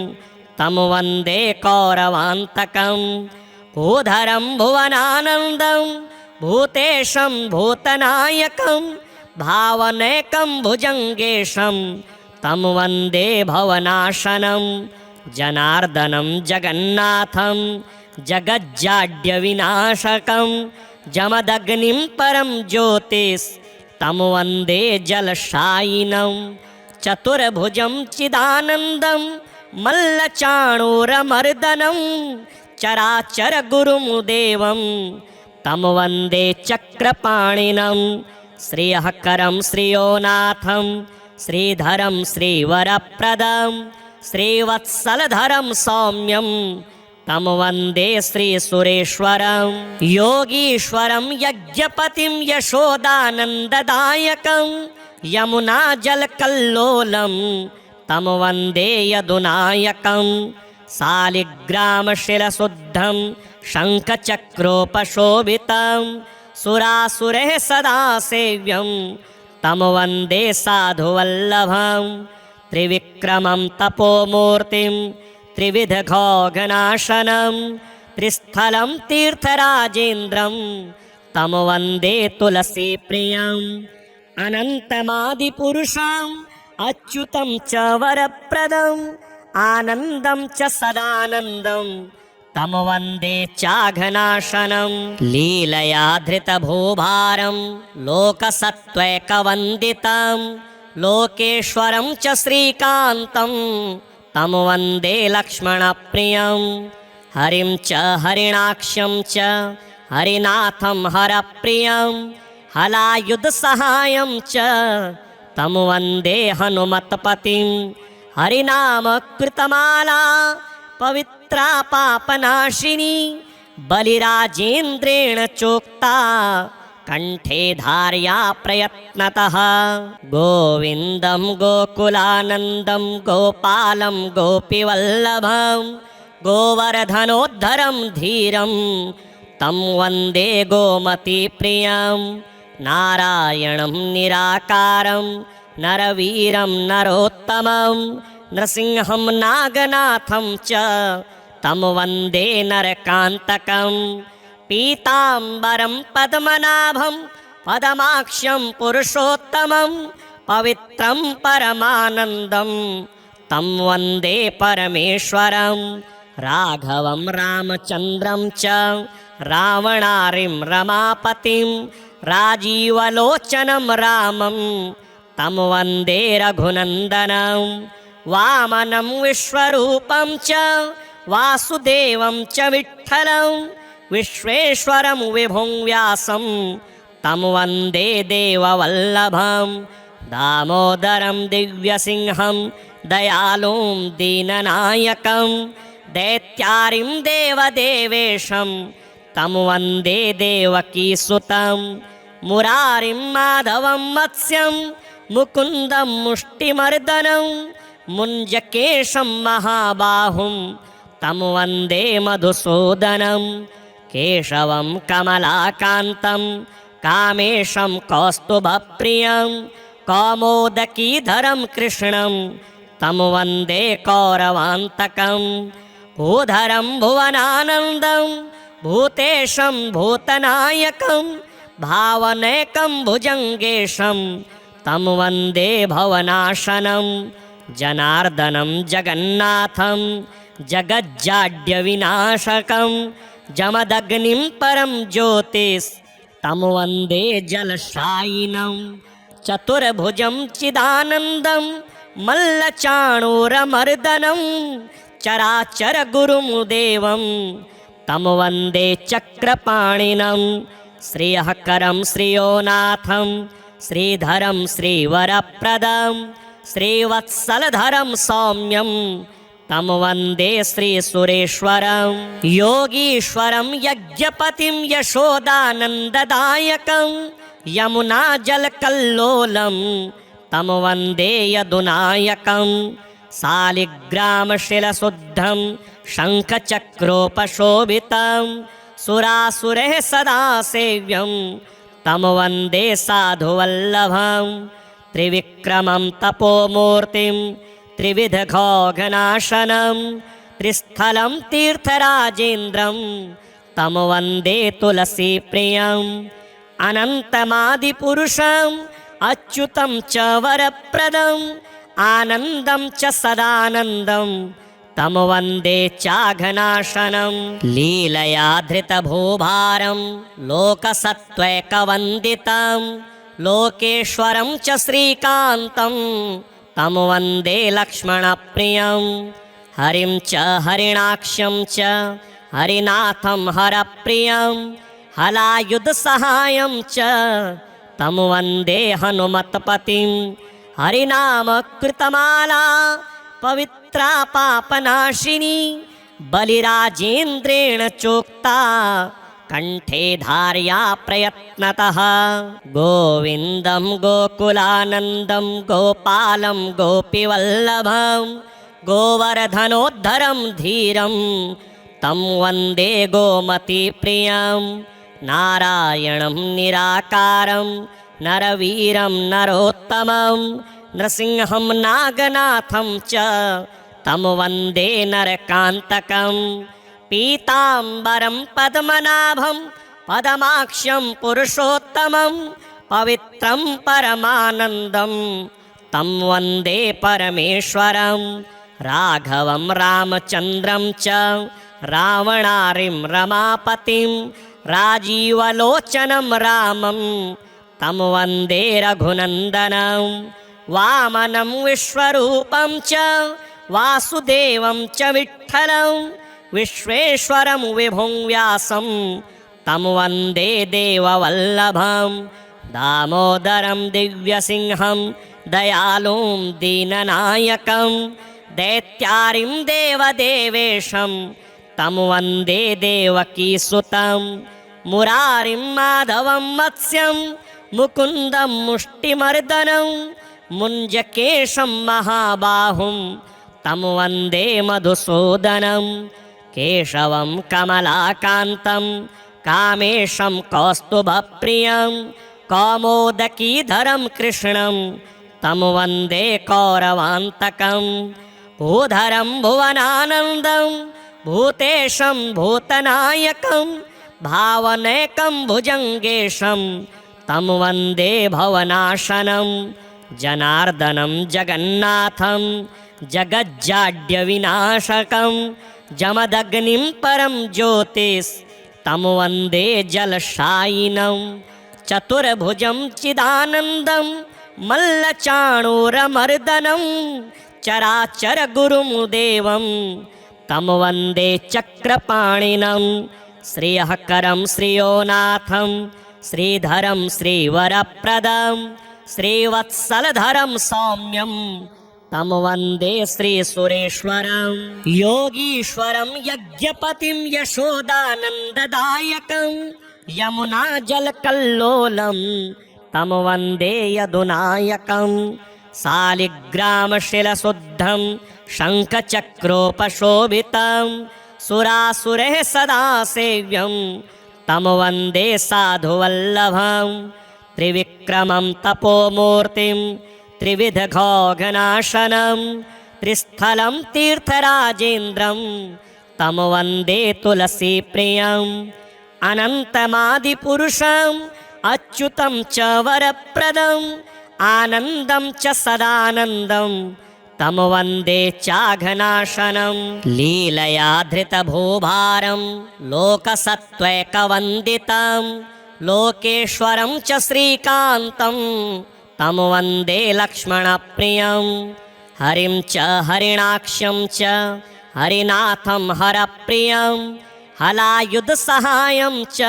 S1: तं वन्दे कौरवान्तकं भूधरं भुवनानन्दं भूतेशं भूतनायकं भावनैकं भुजङ्गेशं तं वन्दे भवनाशनं जनार्दनं जगन्नाथं जगज्जाड्यविनाशकं जमदग्निं परं ज्योतिस्तं वन्दे जलशायिनं चतुर्भुजं चिदानन्दं मल्लचाणूरमर्दनं चराचरगुरुं देवं तं वन्दे चक्रपाणिनं श्रियःकरं श्रियोनाथं श्रीधरं श्रीवरप्रदं श्रीवत्सलधरं सौम्यं तं वन्दे श्रीसुरेश्वरं योगीश्वरं यज्ञपतिं यशोदानन्ददायकं यमुनाजलकल्लोलं तं वन्दे यदुनायकं शालिग्रामशिरशुद्धं शङ्खचक्रोपशोभितं सुरासुरैः सदा सेव्यं तं वन्दे साधुवल्लभं त्रिविक्रमं तपोमूर्तिं त्रिविधघोघनाशनं त्रिस्थलं तीर्थराजेन्द्रं तं वन्दे तुलसीप्रियम् अनन्तमादिपुरुषम् अच्युतं च वरप्रदम् आनन्दं च सदानन्दं तं वन्दे चाघनाशनं लीलया धृतभूभारं लोकसत्त्वैकवन्दितं लोकेश्वरं च श्रीकान्तं तं वन्दे लक्ष्मणप्रियं हरिं च हरिणाक्षं च हरिनाथं हरप्रियं हलायुधसहायं च तं वन्दे हनुमत्पतिं हरिनामकृतमाला पवित्रा पापनाशिनी बलिराजेन्द्रेण चोक्ता कंठे धार्या प्रयत्नतः गोविन्दं गोकुलानन्दं गोपालं गोपीवल्लभं गोवर्धनोद्धरं धीरं तं वन्दे गोमतीप्रियं नारायणं निराकारं नरवीरं नरोत्तमं नृसिंहं नागनाथं च तं वन्दे नरकान्तकं पीताम्बरं पद्मनाभं पदमाक्ष्यं पुरुषोत्तमं पवित्रं परमानन्दं तं वन्दे परमेश्वरं राघवं रामचन्द्रं च रावणारिं रमापतिं राजीवलोचनं रामं तं वन्दे रघुनन्दनं वामनं विश्वरूपं च वासुदेवं च विठ्ठलं विश्वेश्वरं विभुं व्यासं तं वन्दे देववल्लभं दामोदरं दिव्यसिंहं दयालुं दीननायकं दैत्यारिं देवदेवेशं तं वन्दे देवकीसुतं मुरारिं माधवं मत्स्यं मुकुन्दं मुष्टिमर्दनं मुञ्जकेशं महाबाहुं तं वन्दे मधुसूदनं केशवं कमलाकान्तं कामेशं कौस्तुभप्रियं कौमोदकीधरं कृष्णं तं वन्दे कौरवान्तकं भूधरं भुवनानन्दं भूतेशं भूतनायकं भावनैकं भुजङ्गेशं तं वन्दे भवनाशनं जनार्दनं जगन्नाथं जगज्जाड्यविनाशकं जमदग्निं परं ज्योतिस्तं वन्दे जलशायिनं चतुर्भुजं चिदानन्दं मल्लचाणूरमर्दनं चराचरगुरुं देवं तं वन्दे चक्रपाणिनं श्रियःकरं श्रियोनाथं श्रीधरं श्रीवरप्रदं श्रीवत्सलधरं सौम्यं तं वन्दे श्रीसुरेश्वरं योगीश्वरं यज्ञपतिं यशोदानन्ददायकं यमुनाजलकल्लोलं तं वन्दे यदुनायकं शालिग्रामशिलशुद्धं शङ्खचक्रोपशोभितं सुरासुरैः सदा सेव्यं तं वन्दे साधुवल्लभं त्रिविक्रमं तपोमूर्तिं त्रिविधघोघनाशनं त्रिस्थलं तीर्थराजेन्द्रं तं वन्दे तुलसीप्रियम् अनन्तमादिपुरुषम् अच्युतं च वरप्रदम् आनन्दं च सदानन्दं तं वन्दे चाघनाशनं लीलया धृतभूभारं लोकसत्त्वैकवन्दितं लोकेश्वरं च श्रीकान्तं तं वन्दे लक्ष्मणप्रियं हरिं च हरिणाक्षं च हरिनाथं हरप्रियं हलायुधसहायं च तं वन्दे हनुमत्पतिं हरिनामकृतमाला पवित्रा पापनाशिनी बलिराजेन्द्रेण चोक्ता कंठे धार्या प्रयत्नतः गोविन्दं गोकुलानन्दं गोपालं गोपीवल्लभं गोवर्धनोद्धरं धीरं तं वन्दे गोमतीप्रियं नारायणं निराकारं नरवीरं नरोत्तमं नृसिंहं नागनाथं च तं वन्दे नरकान्तकं पीताम्बरं पद्मनाभं पदमाक्षं पुरुषोत्तमं पवित्रं परमानन्दं तं वन्दे परमेश्वरं राघवं रामचन्द्रं च रावणारिं रमापतिं राजीवलोचनं रामं तं वन्दे रघुनन्दनं वामनं विश्वरूपं च वासुदेवं च विठ्ठलं विश्वेश्वरं विभुं व्यासं तं वन्दे देववल्लभं दामोदरं दिव्यसिंहं दयालुं दीननायकं दैत्यारिं देवदेवेशं तं वन्दे देवकीसुतं मुरारिं माधवं मत्स्यं मुकुन्दं मुष्टिमर्दनं मुञ्जकेशं महाबाहुं तं वन्दे मधुसूदनं केशवं कमलाकान्तं कामेशं कौस्तुभप्रियं कौमोदकीधरं कृष्णं तं वन्दे कौरवान्तकं भूधरं भुवनानन्दं भूतेशं भूतनायकं भावनैकं भुजङ्गेशं तं वन्दे भवनाशनं जनार्दनं जगन्नाथं जगज्जाड्यविनाशकं जमदग्निं परं ज्योतिस् तं वन्दे जलशायिनं चतुर्भुजं चिदानन्दं मल्लचाणूरमर्दनं चराचरगुरुं देवं तं वन्दे चक्रपाणिनं श्रियःकरं श्रियोनाथं श्रीधरं श्रीवरप्रदं श्रीवत्सलधरं सौम्यं तं वन्दे श्रीसुरेश्वरं योगीश्वरं यज्ञपतिं यशोदानन्ददायकं यमुनाजलकल्लोलं तं वन्दे यदुनायकं शालिग्रामशिलशुद्धं शङ्खचक्रोपशोभितं सुरासुरैः सदा सेव्यं तं वन्दे साधुवल्लभं त्रिविक्रमं तपोमूर्तिं त्रिविधघोघनाशनं त्रिस्थलं तीर्थराजेन्द्रं तं वन्दे तुलसीप्रियम् अनन्तमादिपुरुषम् अच्युतं च वरप्रदम् आनन्दं च सदानन्दं तं वन्दे चाघनाशनं लीलया धृतभूभारं लोकसत्त्वैकवन्दितं लोकेश्वरं च श्रीकान्तं तं वन्दे लक्ष्मणप्रियं हरिं च हरिणाक्षं च हरिनाथं हरप्रियं हलायुधसहायं च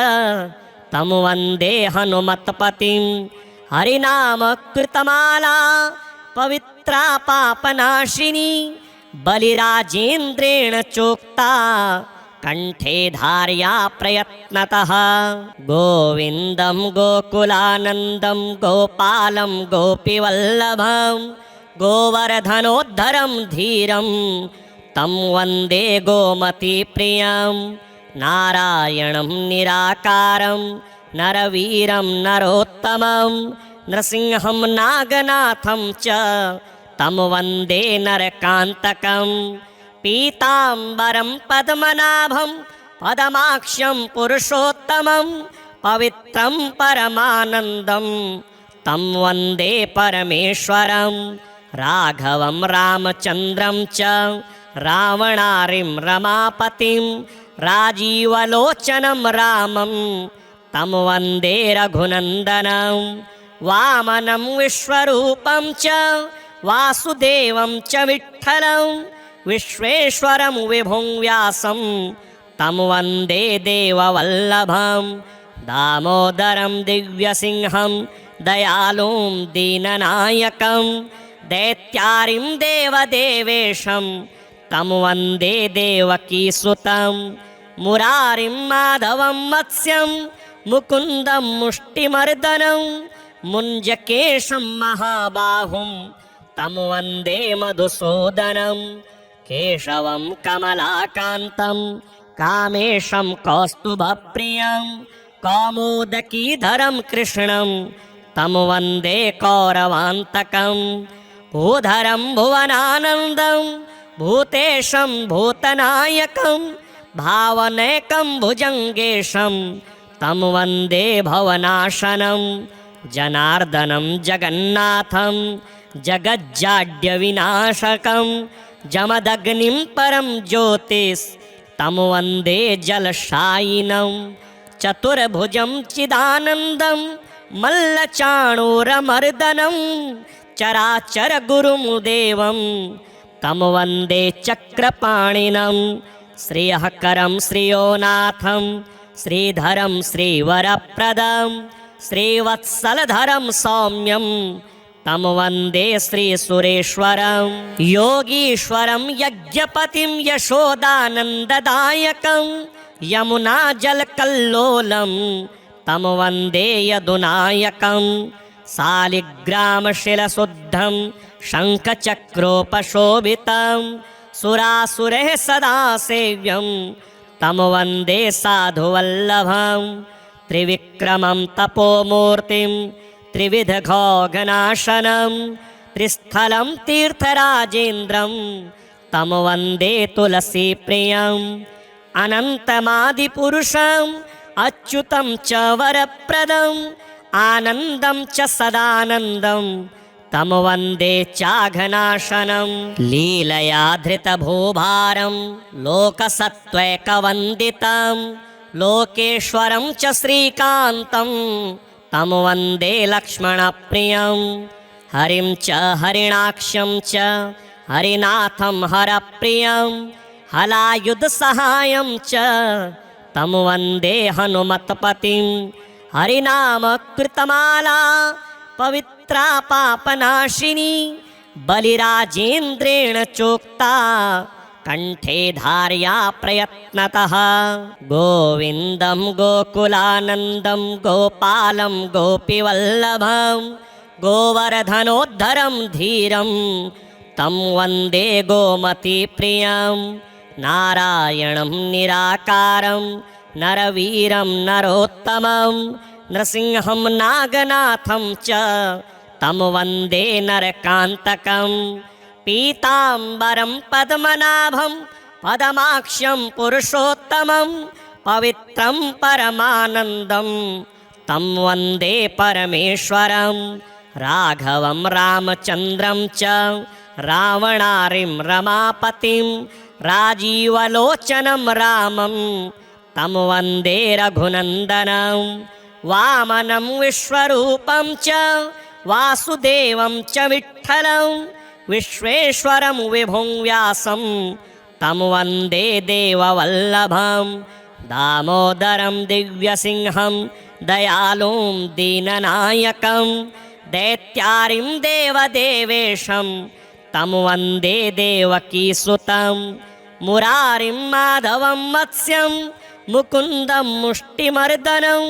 S1: तं वन्दे हनुमत्पतिं हरिनामकृतमाला पवित्रा पापनाशिनी बलिराजेन्द्रेण चोक्ता कंठे धार्या प्रयत्नतः। गोविन्दं गोकुलानन्दं गोपालं गोपीवल्लभं गोवर्धनोद्धरं धीरं तं वन्दे गोमतीप्रियं। नारायणं निराकारं नरवीरं नरोत्तमं नृसिंहं नागनाथं च तं वन्दे नरकान्तकं। पीताम्बरं पद्मनाभं पदमाक्ष्यं पुरुषोत्तमं पवित्रं परमानन्दं तं वन्दे परमेश्वरं। राघवं रामचन्द्रं च रावणारिं रमापतिं राजीवलोचनं रामं तं वन्दे रघुनन्दनं। वामनं विश्वरूपं च वासुदेवं च विठ्ठलं विश्वेश्वरं विभुं व्यासं तं वन्दे देववल्लभं। दामोदरं दिव्यसिंहं दयालुं दीननायकं दैत्यारिं देवदेवेशं तं वन्दे देवकीसुतं। मुरारिं माधवं मत्स्यं मुकुन्दं मुष्टिमर्दनं मुञ्जकेशं महाबाहुं तं वन्दे मधुसूदनं। केशवं कमलाकान्तं कामेशं कौस्तुभप्रियं कौमुदकीधरं कृष्णं तं वन्दे कौरवान्तकं। भूधरं भुवनानन्दं भूतेशं भूतनायकं भावनैकं भुजङ्गेशं तं वन्दे भवनाशनं। जनार्दनं जगन्नाथं जगज्जाड्यविनाशकं जमदग्निं परं ज्योतिस्तं वन्दे जलशायिनं। चतुर्भुजं चिदानन्दं मल्लचाणूरमर्दनं चराचरगुरुं देवं तं वन्दे चक्रपाणिनं। श्रियःकरं श्रियोनाथं श्रीधरं श्रीवरप्रदं श्रीवत्सलधरं सौम्यं तं वन्दे श्रीसुरेश्वरं। योगीश्वरं यज्ञपतिं यशोदानन्ददायकं यमुनाजलकल्लोलं तं वन्दे यदुनायकं। शालिग्रामशिलशुद्धं शङ्खचक्रोपशोभितं सुरासुरैः सदा सेव्यं तं वन्दे साधुवल्लभं। त्रिविक्रमं तपोमूर्तिं त्रिविधघोघनाशनं त्रिस्थलं तीर्थराजेन्द्रं तं वन्दे तुलसीप्रियम्। अनन्तमादिपुरुषम् अच्युतं च वरप्रदम् आनन्दं च सदानन्दं तं वन्दे चाघनाशनं। लीलया धृतभूभारं लोकसत्त्वैकवन्दितं लोकेश्वरं च श्रीकान्तं तं वन्दे लक्ष्मणप्रियं। हरिं च हरिणाक्षं च हरिनाथं हरप्रियं हलायुधसहायं च तं वन्दे हनुमत्पतिं। हरिनामकृतमाला पवित्रा पापनाशिनी बलिराजेन्द्रेण चोक्ता कंठे धार्या प्रयत्नतः। गोविन्दं गोकुलानन्दं गोपालं गोपीवल्लभं गोवर्धनोद्धरं धीरं तं वन्दे गोमतीप्रियं। नारायणं निराकारं नरवीरं नरोत्तमं नृसिंहं नागनाथं च तं वन्दे नरकान्तकं। पीताम्बरं पद्मनाभं पदमाक्ष्यं पुरुषोत्तमं पवित्रं परमानन्दं तं वन्दे परमेश्वरं। राघवं रामचन्द्रं च रावणारिं रमापतिं राजीवलोचनं रामं तं वन्दे रघुनन्दनं। वामनं विश्वरूपं च वासुदेवं च विठ्ठलं विश्वेश्वरं विभुं व्यासं तं वन्दे देववल्लभं। दामोदरं दिव्यसिंहं दयालुं दीननायकं दैत्यारिं देवदेवेशं तं वन्दे देवकीसुतं मुरारिं माधवं मत्स्यं मुकुन्दं मुष्टिमर्दनं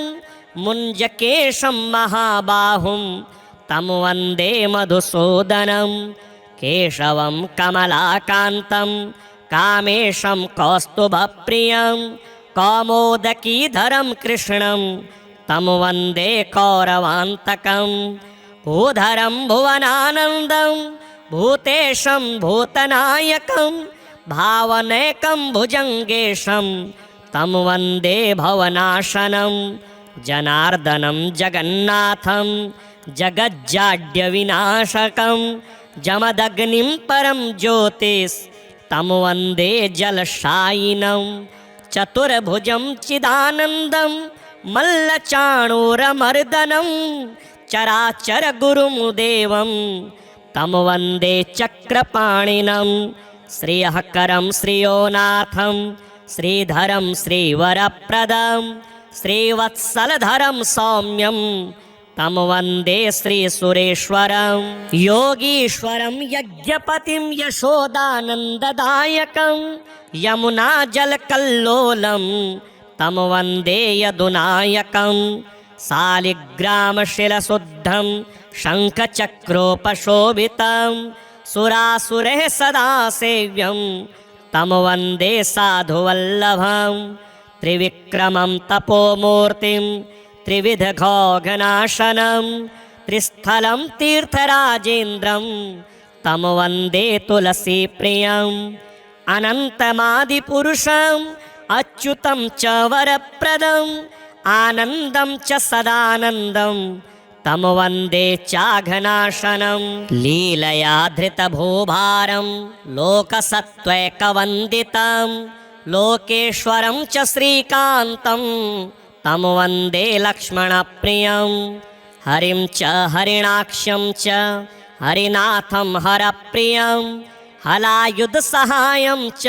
S1: मुञ्जकेशं महाबाहुं तं वन्दे मधुसूदनं केशवं कमलाकान्तं कामेशं कौस्तुभप्रियं कौमोदकीधरं कृष्णं तं वन्दे कौरवान्तकं भूधरं भुवनानन्दं भूतेशं भूतनायकं भावनैकं भुजङ्गेशं तं वन्दे भवनाशनं जनार्दनं जगन्नाथं जगज्जाड्यविनाशकं जमदग्निं परं ज्योतिस्तं वन्दे जलशायिनं चतुर्भुजं चिदानन्दं मल्लचाणूरमर्दनं चराचरगुरुं देवं तं वन्दे चक्रपाणिनं श्रियःकरं श्रियोनाथं श्रीधरं श्रीवरप्रदं श्रीवत्सलधरं सौम्यं तं वन्दे श्रीसुरेश्वरं योगीश्वरं यज्ञपतिं यशोदानन्ददायकं यमुनाजलकल्लोलं तं वन्दे यदुनायकं शालिग्रामशिलशुद्धं शङ्खचक्रोपशोभितं सुरासुरैः सदा सेव्यं तं वन्दे साधुवल्लभं त्रिविक्रमं तपोमूर्तिं त्रिविधघोघनाशनं त्रिस्थलं तीर्थराजेन्द्रं तं वन्दे तुलसीप्रियम् अनन्तमादिपुरुषम् अच्युतं च वरप्रदम् आनन्दं च सदानन्दं तं वन्दे चाघनाशनं लीलया धृतभूभारं लोकसत्त्वैकवन्दितं लोकेश्वरं च श्रीकान्तं तं वन्दे लक्ष्मणप्रियं हरिं च हरिणाक्षं च हरिनाथं हरप्रियं हलायुधसहायं च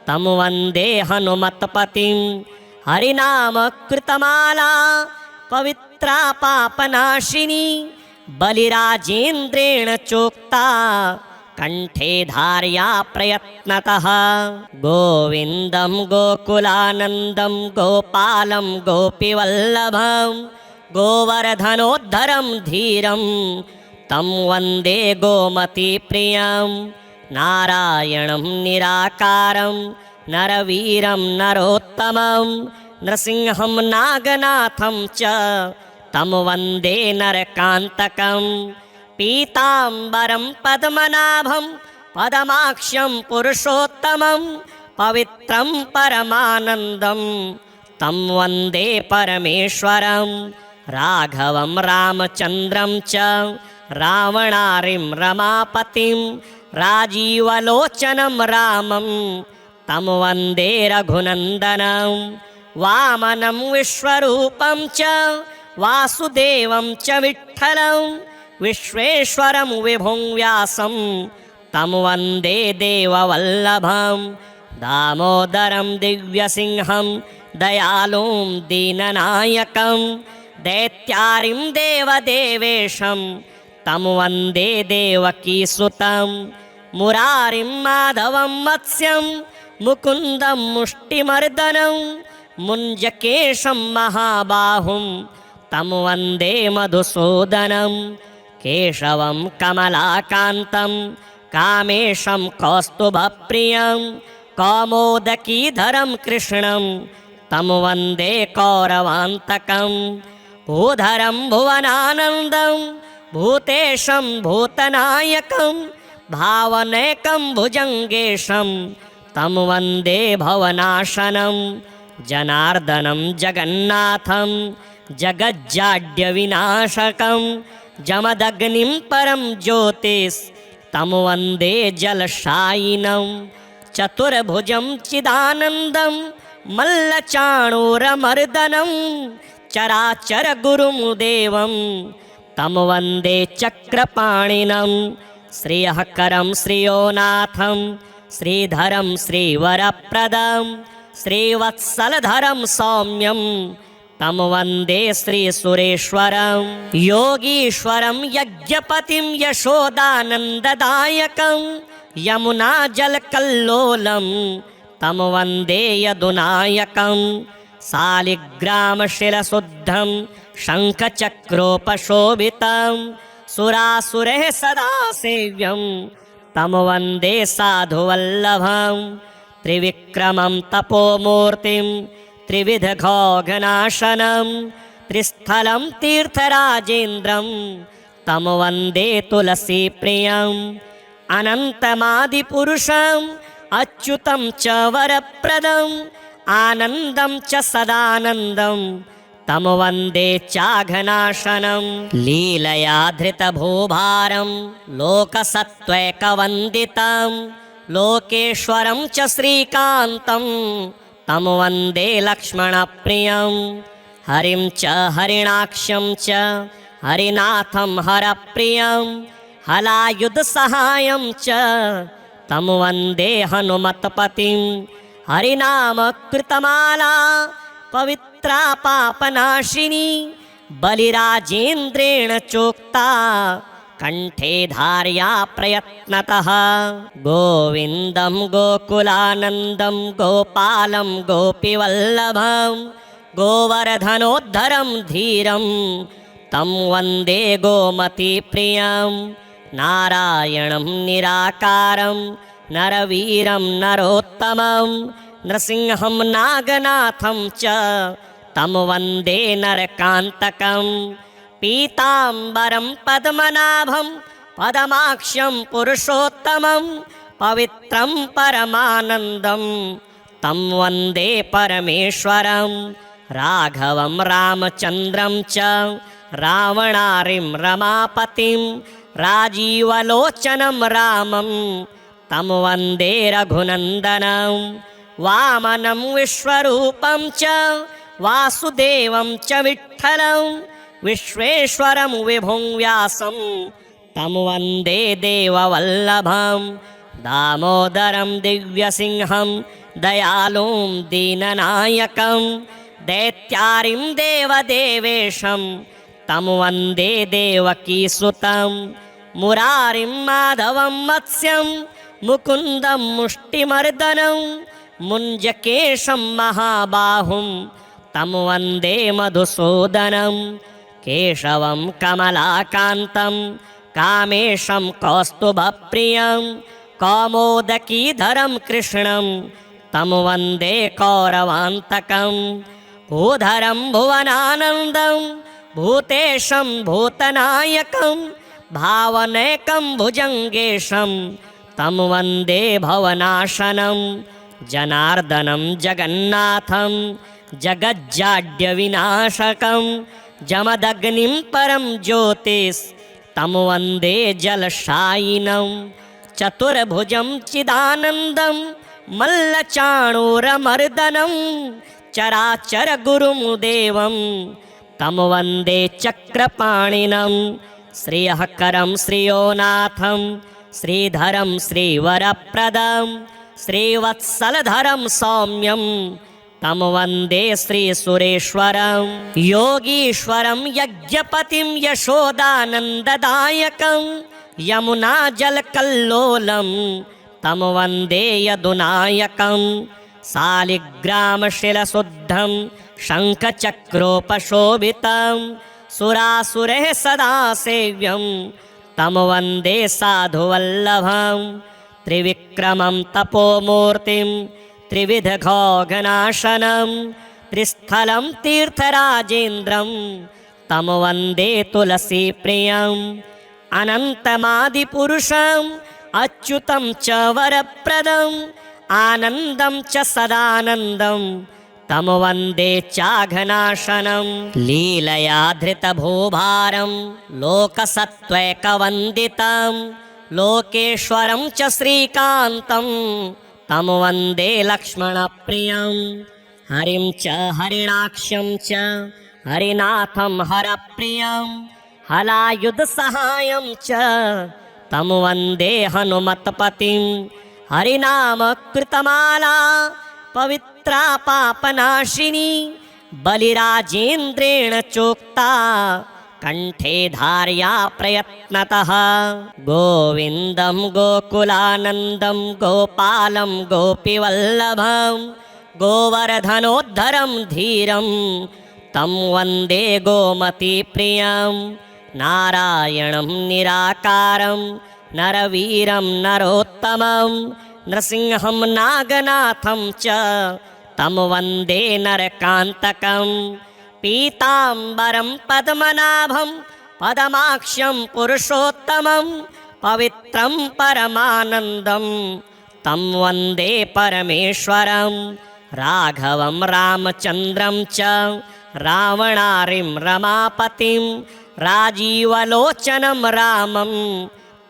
S1: तं वन्दे हनुमत्पतिं हरिनामकृतमाला पवित्रा पापनाशिनी बलिराजेन्द्रेण चोक्ता कंठे धार्या प्रयत्नतः गोविन्दं गोकुलानन्दं गोपालं गोपीवल्लभं गोवर्धनोद्धरं धीरं तं वन्दे गोमतीप्रियं नारायणं निराकारं नरवीरं नरोत्तमं नृसिंहं नागनाथं च तं वन्दे नरकान्तकं पीताम्बरं पद्मनाभं पदमाक्षं पुरुषोत्तमं पवित्रं परमानन्दं तं वन्दे परमेश्वरं राघवं रामचन्द्रं च रावणारिं रमापतिं राजीवलोचनं रामं तं वन्दे रघुनन्दनं वामनं विश्वरूपं च वासुदेवं च विठ्ठलं विश्वेश्वरं विभुं व्यासं तं वन्दे देववल्लभं दामोदरं दिव्यसिंहं दयालुं दीननायकं दैत्यारिं देवदेवेशं तं वन्दे देवकीसुतं मुरारिं माधवं मत्स्यं मुकुन्दं मुष्टिमर्दनं मुञ्जकेशं महाबाहुं तं वन्दे मधुसूदनं केशवं कमलाकान्तं कामेशं कौस्तुभप्रियं कौमोदकीधरं कृष्णं तं वन्दे कौरवान्तकं भूधरं भुवनानन्दं भूतेशं भूतनायकं भावनैकं भुजङ्गेशं तं वन्दे भवनाशनं जनार्दनं जगन्नाथं जगज्जाड्यविनाशकं जमदग्निं परं ज्योतिस्तं वन्दे जलशायिनं चतुर्भुजं चिदानन्दं मल्लचाणूरमर्दनं चराचरगुरुं देवं तं वन्दे चक्रपाणिनं श्रियःकरं श्रियोनाथं श्रीधरं श्रीवरप्रदं श्रीवत्सलधरं सौम्यं तं वन्दे श्रीसुरेश्वरं योगीश्वरं यज्ञपतिं यशोदानन्ददायकं यमुनाजलकल्लोलं तं वन्दे यदुनायकं शालिग्रामशिलशुद्धं शङ्खचक्रोपशोभितं सुरासुरैः सदा सेव्यं तं वन्दे साधुवल्लभं त्रिविक्रमं तपोमूर्तिं त्रिविधघोघनाशनं त्रिस्थलं तीर्थराजेन्द्रं तं वन्दे तुलसीप्रियम् अनन्तमादिपुरुषम् अच्युतं च वरप्रदम् आनन्दं च सदानन्दं तं वन्दे चाघनाशनं लीलया धृतभूभारं लोकसत्त्वैकवन्दितं लोकेश्वरं च श्रीकान्तं तं वन्दे लक्ष्मणप्रियं हरिं च हरिणाक्षं च हरिनाथं हरप्रियं हलायुधसहायं च तं वन्दे हनुमत्पतिं हरिनामकृतमाला पवित्रा पापनाशिनी बलिराजेन्द्रेण चोक्ता कंठे धार्या प्रयत्नतः गोविन्दं गोकुलानन्दं गोपालं गोपीवल्लभं गोवर्धनोद्धरं धीरं तं वन्दे गोमतीप्रियं नारायणं निराकारं नरवीरं नरोत्तमं नृसिंहं नागनाथं च तं वन्दे नरकान्तकं पीताम्बरं पद्मनाभं पदमाक्ष्यं पुरुषोत्तमं पवित्रं परमानन्दं तं वन्दे परमेश्वरं राघवं रामचन्द्रं च रावणारिं रमापतिं राजीवलोचनं रामं तं वन्दे रघुनन्दनं वामनं विश्वरूपं च वासुदेवं च विठ्ठलं विश्वेश्वरं विभुं व्यासं तं वन्दे देववल्लभं दामोदरं दिव्यसिंहं दयालुं दीननायकं दैत्यारिं देवदेवेशं तं वन्दे देवकीसुतं मुरारिं माधवं मत्स्यं मुकुन्दं मुष्टिमर्दनं मुञ्जकेशं महाबाहुं तं वन्दे मधुसूदनं केशवं कमलाकान्तं कामेशं कौस्तुभप्रियं कौमोदकीधरं कृष्णं तं वन्दे कौरवान्तकं भूधरं भुवनानन्दं भूतेशं भूतनायकं भावनैकं भुजङ्गेशं तं वन्दे भवनाशनं जनार्दनं जगन्नाथं जगज्जाड्यविनाशकं जमदग्निं परं ज्योतिस् तं वन्दे जलशायिनं चतुर्भुजं चिदानन्दं मल्लचाणूरमर्दनं चराचरगुरुं देवं तं वन्दे चक्रपाणिनं श्रियःकरं श्रियोनाथं श्रीधरं श्रीवरप्रदं श्रीवत्सलधरं सौम्यं तं वन्दे श्रीसुरेश्वरं योगीश्वरं यज्ञपतिं यशोदानन्ददायकं यमुनाजलकल्लोलं तं वन्दे यदुनायकं शालिग्रामशिलशुद्धं शङ्खचक्रोपशोभितं सुरासुरैः सदा सेव्यं तं वन्दे साधुवल्लभं त्रिविक्रमं तपोमूर्तिं त्रिविधघोघनाशनं त्रिस्थलं तीर्थराजेन्द्रं तं वन्दे तुलसीप्रियम् अनन्तमादिपुरुषम् अच्युतं च वरप्रदम् आनन्दं च सदानन्दं तं वन्दे चाघनाशनं लीलया धृतभूभारं लोकसत्त्वैकवन्दितं लोकेश्वरं च श्रीकान्तं तं वन्दे लक्ष्मणप्रियं हरिं च हरिणाक्षं च हरिनाथं हरप्रियं हलायुधसहायं च तं वन्दे हनुमत्पतिं हरिनामकृतमाला पवित्रा पापनाशिनी बलिराजेन्द्रेण चोक्ता कंठे धार्या प्रयत्नतः। गोविन्दं गोकुलानन्दं गोपालं गोपीवल्लभं गोवर्धनोद्धरं धीरं तं वन्दे गोमतीप्रियं। नारायणं निराकारं नरवीरं नरोत्तमं नृसिंहं नागनाथं च तं वन्दे नरकान्तकं। पीताम्बरं पद्मनाभं पदमाक्ष्यं पुरुषोत्तमं पवित्रं परमानन्दं तं वन्दे परमेश्वरं। राघवं रामचन्द्रं च रावणारिं रमापतिं राजीवलोचनं रामं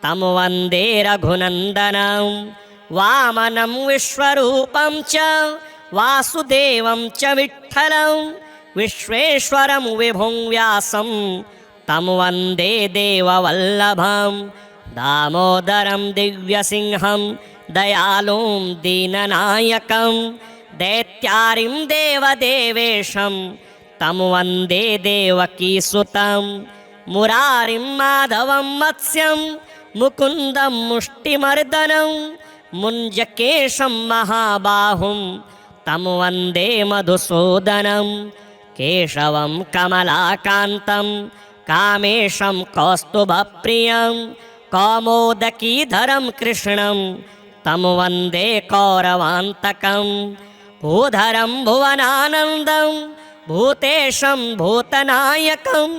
S1: तं वन्दे रघुनन्दनं। वामनं विश्वरूपं च वासुदेवं च विठ्ठलं विश्वेश्वरं विभुं व्यासं तं वन्दे देववल्लभं। दामोदरं दिव्यसिंहं दयालुं दीननायकं दैत्यारिं देवदेवेशं तं वन्दे देवकीसुतं। मुरारिं माधवं मत्स्यं मुकुन्दं मुष्टिमर्दनं मुञ्जकेशं महाबाहुं तं वन्दे मधुसूदनं। केशवं कमलाकान्तं कामेशं कौस्तुभप्रियं कौमोदकीधरं कृष्णं तं वन्दे कौरवान्तकं। भूधरं भुवनानन्दं भूतेशं भूतनायकं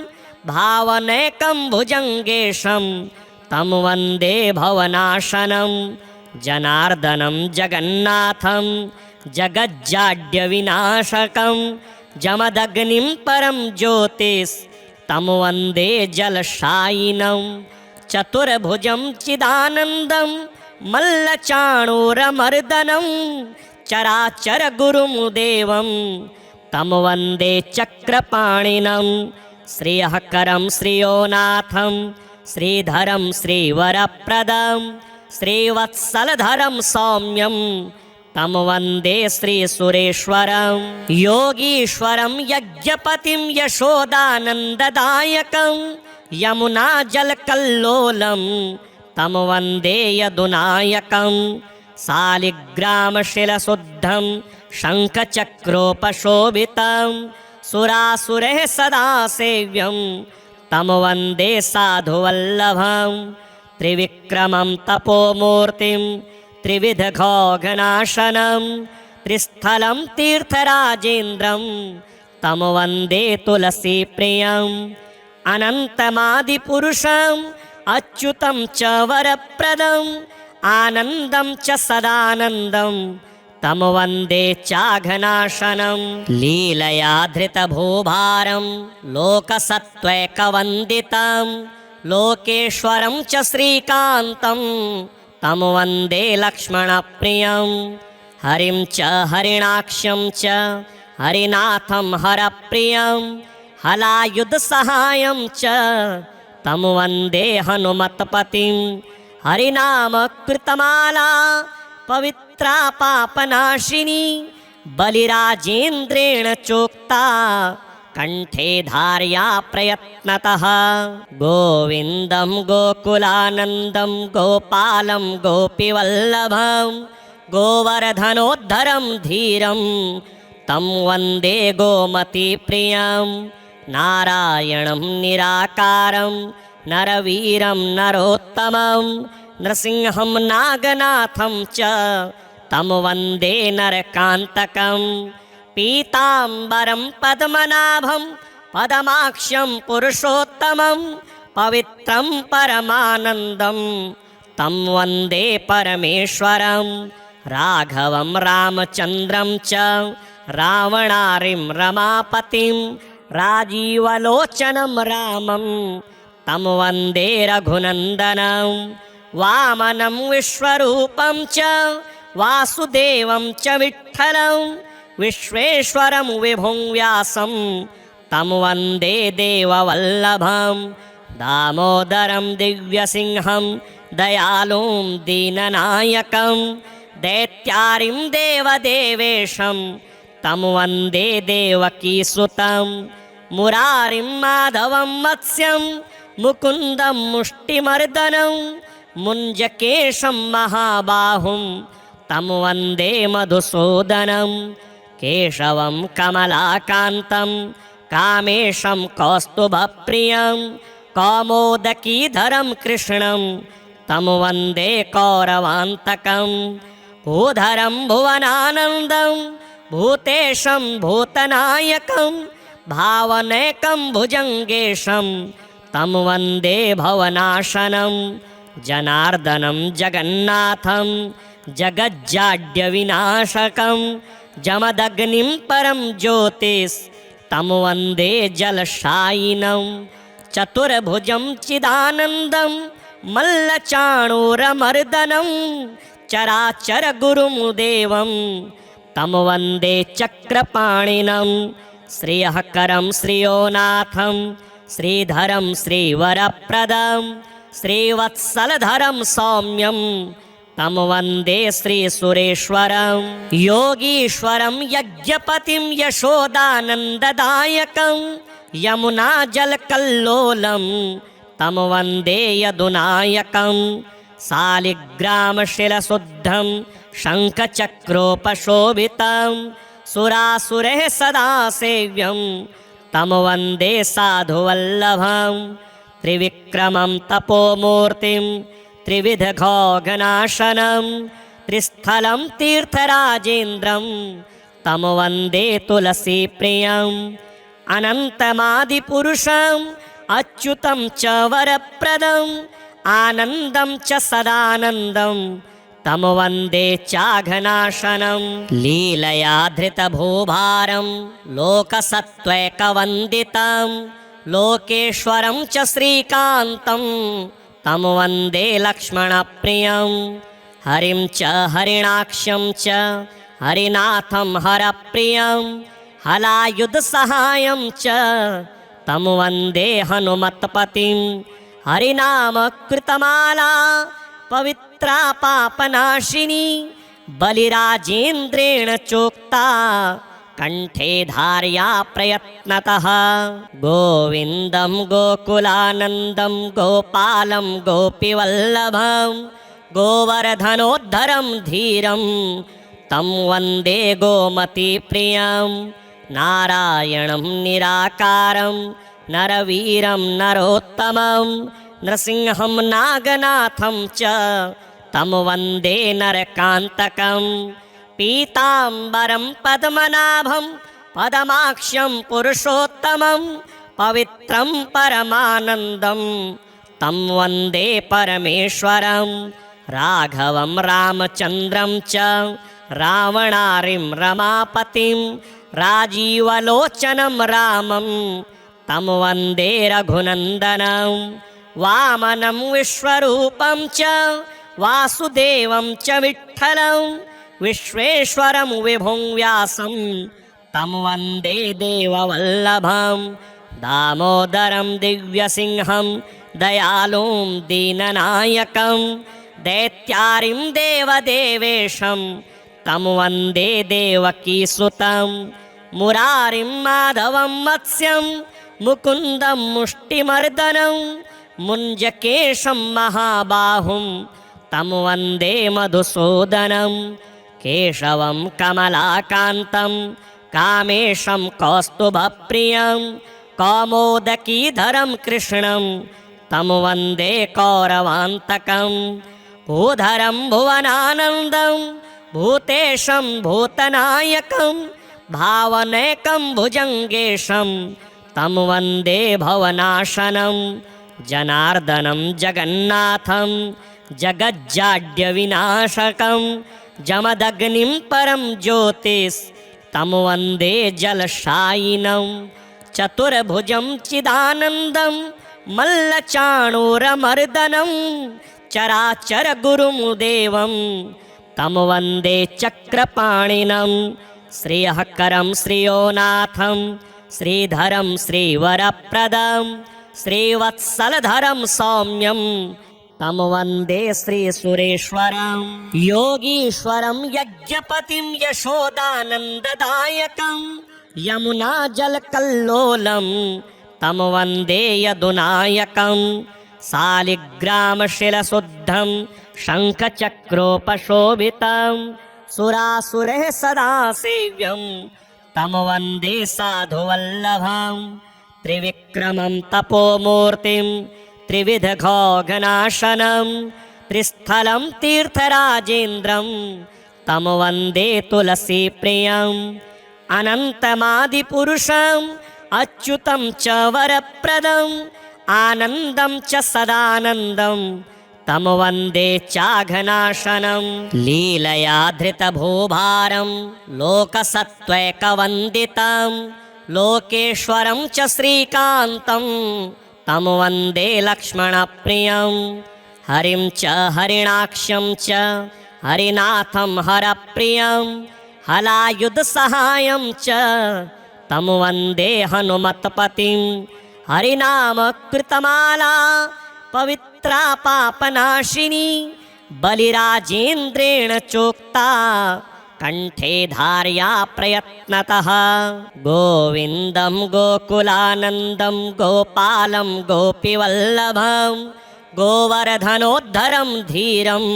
S1: भावनैकं भुजङ्गेशं तं वन्दे भवनाशनं। जनार्दनं जगन्नाथं जगज्जाड्यविनाशकं जमदग्निं परं ज्योतिस्तं वन्दे जलशायिनं। चतुर्भुजं चिदानन्दं मल्लचाणूरमर्दनं चराचरगुरुं देवं तं वन्दे चक्रपाणिनं। श्रियःकरं श्रियोनाथं श्रीधरं श्रीवरप्रदं श्रीवत्सलधरं सौम्यं तं वन्दे श्रीसुरेश्वरं। योगीश्वरं यज्ञपतिं यशोदानन्ददायकं यमुनाजलकल्लोलं तं वन्दे यदुनायकं। शालिग्रामशिलशुद्धं शङ्खचक्रोपशोभितं सुरासुरैः सदा सेव्यं तं वन्दे साधुवल्लभं। त्रिविक्रमं तपोमूर्तिं त्रिविधघोघनाशनं त्रिस्थलं तीर्थराजेन्द्रं तं वन्दे तुलसीप्रियम्। अनन्तमादिपुरुषम् अच्युतं च वरप्रदम् आनन्दं च सदानन्दं तं वन्दे चाघनाशनं। लीलया धृतभूभारं लोकसत्त्वैकवन्दितं लोकेश्वरं च श्रीकान्तं तं वन्दे लक्ष्मणप्रियं। हरिं च हरिणाक्षं च हरिनाथं हरप्रियं हलायुधसहायं च तं वन्दे हनुमत्पतिं। हरिनामकृतमाला पवित्रा पापनाशिनी बलिराजेन्द्रेण चोक्ता कंठे धार्या प्रयत्नतः। गोविन्दं गोकुलानन्दं गोपालं गोपीवल्लभं गोवर्धनोद्धरं धीरं तं वन्दे गोमतीप्रियं। नारायणं निराकारं नरवीरं नरोत्तमं नृसिंहं नागनाथं च तं वन्दे नरकान्तकं। पीताम्बरं पद्मनाभं पदमाक्ष्यं पुरुषोत्तमं पवित्रं परमानन्दं तं वन्दे परमेश्वरं। राघवं रामचन्द्रं च रावणारिं रमापतिं राजीवलोचनं रामं तं वन्दे रघुनन्दनं। वामनं विश्वरूपं च वासुदेवं च विठ्ठलं विश्वेश्वरं विभुं व्यासं तं वन्दे देववल्लभं। दामोदरं दिव्यसिंहं दयालुं दीननायकं दैत्यारिं देवदेवेशं तं वन्दे देवकीसुतं मुरारिं माधवं मत्स्यं मुकुन्दं मुष्टिमर्दनं मुञ्जकेशं महाबाहुं तं वन्दे मधुसूदनं केशवं कमलाकान्तं कामेशं कौस्तुभप्रियं कौमोदकीधरं कृष्णं तं वन्दे कौरवान्तकं भूधरं भुवनानन्दं भूतेशं भूतनायकं भावनैकं भुजङ्गेशं तं वन्दे भवनाशनं जनार्दनं जगन्नाथं जगज्जाड्यविनाशकं जमदग्निं परं ज्योतिस्तं वन्दे जलशायिनं चतुर्भुजं चिदानन्दं मल्लचाणूरमर्दनं चराचरगुरुं देवं तं वन्दे चक्रपाणिनं श्रियःकरं श्रियोनाथं श्रीधरं श्रीवरप्रदं श्रीवत्सलधरं सौम्यं तं वन्दे श्रीसुरेश्वरं योगीश्वरं यज्ञपतिं यशोदानन्ददायकं यमुनाजलकल्लोलं तं वन्दे यदुनायकं शालिग्रामशिलशुद्धं शङ्खचक्रोपशोभितं सुरासुरैः सदा सेव्यं तं वन्दे साधुवल्लभं त्रिविक्रमं तपोमूर्तिं त्रिविधघोघनाशनं त्रिस्थलं तीर्थराजेन्द्रं तं वन्दे तुलसीप्रियम् अनन्तमादिपुरुषम् अच्युतं च वरप्रदम् आनन्दं च सदानन्दं तं वन्दे चाघनाशनं लीलया धृतभूभारं लोकसत्त्वैकवन्दितं लोकेश्वरं च श्रीकान्तं तं वन्दे लक्ष्मणप्रियं हरिं च हरिणाक्षं च हरिनाथं हरप्रियं हलायुधसहायं च तं वन्दे हनुमत्पतिं हरिनामकृतमाला पवित्रा पापनाशिनी बलिराजेन्द्रेण चोक्ता कंठे धार्या प्रयत्नतः गोविन्दं गोकुलानन्दं गोपालं गोपीवल्लभं गोवर्धनोद्धरं धीरं तं वन्दे गोमतीप्रियं नारायणं निराकारं नरवीरं नरोत्तमं नृसिंहं नागनाथं च तं वन्दे नरकान्तकं पीताम्बरं पद्मनाभं पदमाक्षं पुरुषोत्तमं पवित्रं परमानन्दं तं वन्दे परमेश्वरं राघवं रामचन्द्रं च रावणारिं रमापतिं राजीवलोचनं रामं तं वन्दे रघुनन्दनं वामनं विश्वरूपं च वासुदेवं च विठ्ठलं विश्वेश्वरं विभुं व्यासं तं वन्दे देववल्लभं दामोदरं दिव्यसिंहं दयालुं दीननायकं दैत्यारिं देवदेवेशं तं वन्दे देवकीसुतं मुरारिं माधवं मत्स्यं मुकुन्दं मुष्टिमर्दनं मुञ्जकेशं महाबाहुं तं वन्दे मधुसूदनं केशवं कमलाकान्तं कामेशं कौस्तुभप्रियं कौमोदकीधरं कृष्णं तं वन्दे कौरवान्तकं भूधरं भुवनानन्दं भूतेशं भूतनायकं भावनैकं भुजङ्गेशं तं वन्दे भवनाशनं जनार्दनं जगन्नाथं जगज्जाड्यविनाशकं जमदग्निं परं ज्योतिस्तं वन्दे जलशायिनं चतुर्भुजं चिदानन्दं मल्लचाणूरमर्दनं चराचरगुरुं देवं तं वन्दे चक्रपाणिनं श्रियःकरं श्रियोनाथं श्रीधरं श्रीवरप्रदं श्रीवत्सलधरं सौम्यं तं वन्दे श्रीसुरेश्वरं योगीश्वरं यज्ञपतिं यशोदानन्ददायकं यमुनाजलकल्लोलं तं वन्दे यदुनायकं शालिग्रामशिलशुद्धं शङ्खचक्रोपशोभितं सुरासुरैः सदा सेव्यं तं वन्दे साधुवल्लभं त्रिविक्रमं तपोमूर्तिं त्रिविधघोघनाशनं त्रिस्थलं तीर्थराजेन्द्रं तं वन्दे तुलसीप्रियम् अनन्तमादिपुरुषम् अच्युतं च वरप्रदम् आनन्दं च सदानन्दं तं वन्दे चाघनाशनं लीलया धृतभूभारं लोकसत्त्वैकवन्दितं लोकेश्वरं च श्रीकान्तं तं वन्दे लक्ष्मणप्रियं हरिं च हरिणाक्षं च हरिनाथं हरप्रियं हलायुधसहायं च तं वन्दे हनुमत्पतिं हरिनामकृतमाला पवित्रा पापनाशिनी बलिराजेन्द्रेण चोक्ता कण्ठे धार्या प्रयत्नतः गोविन्दं गोकुलानन्दं गोपालं गोपीवल्लभं गोवर्धनोद्धरं धीरं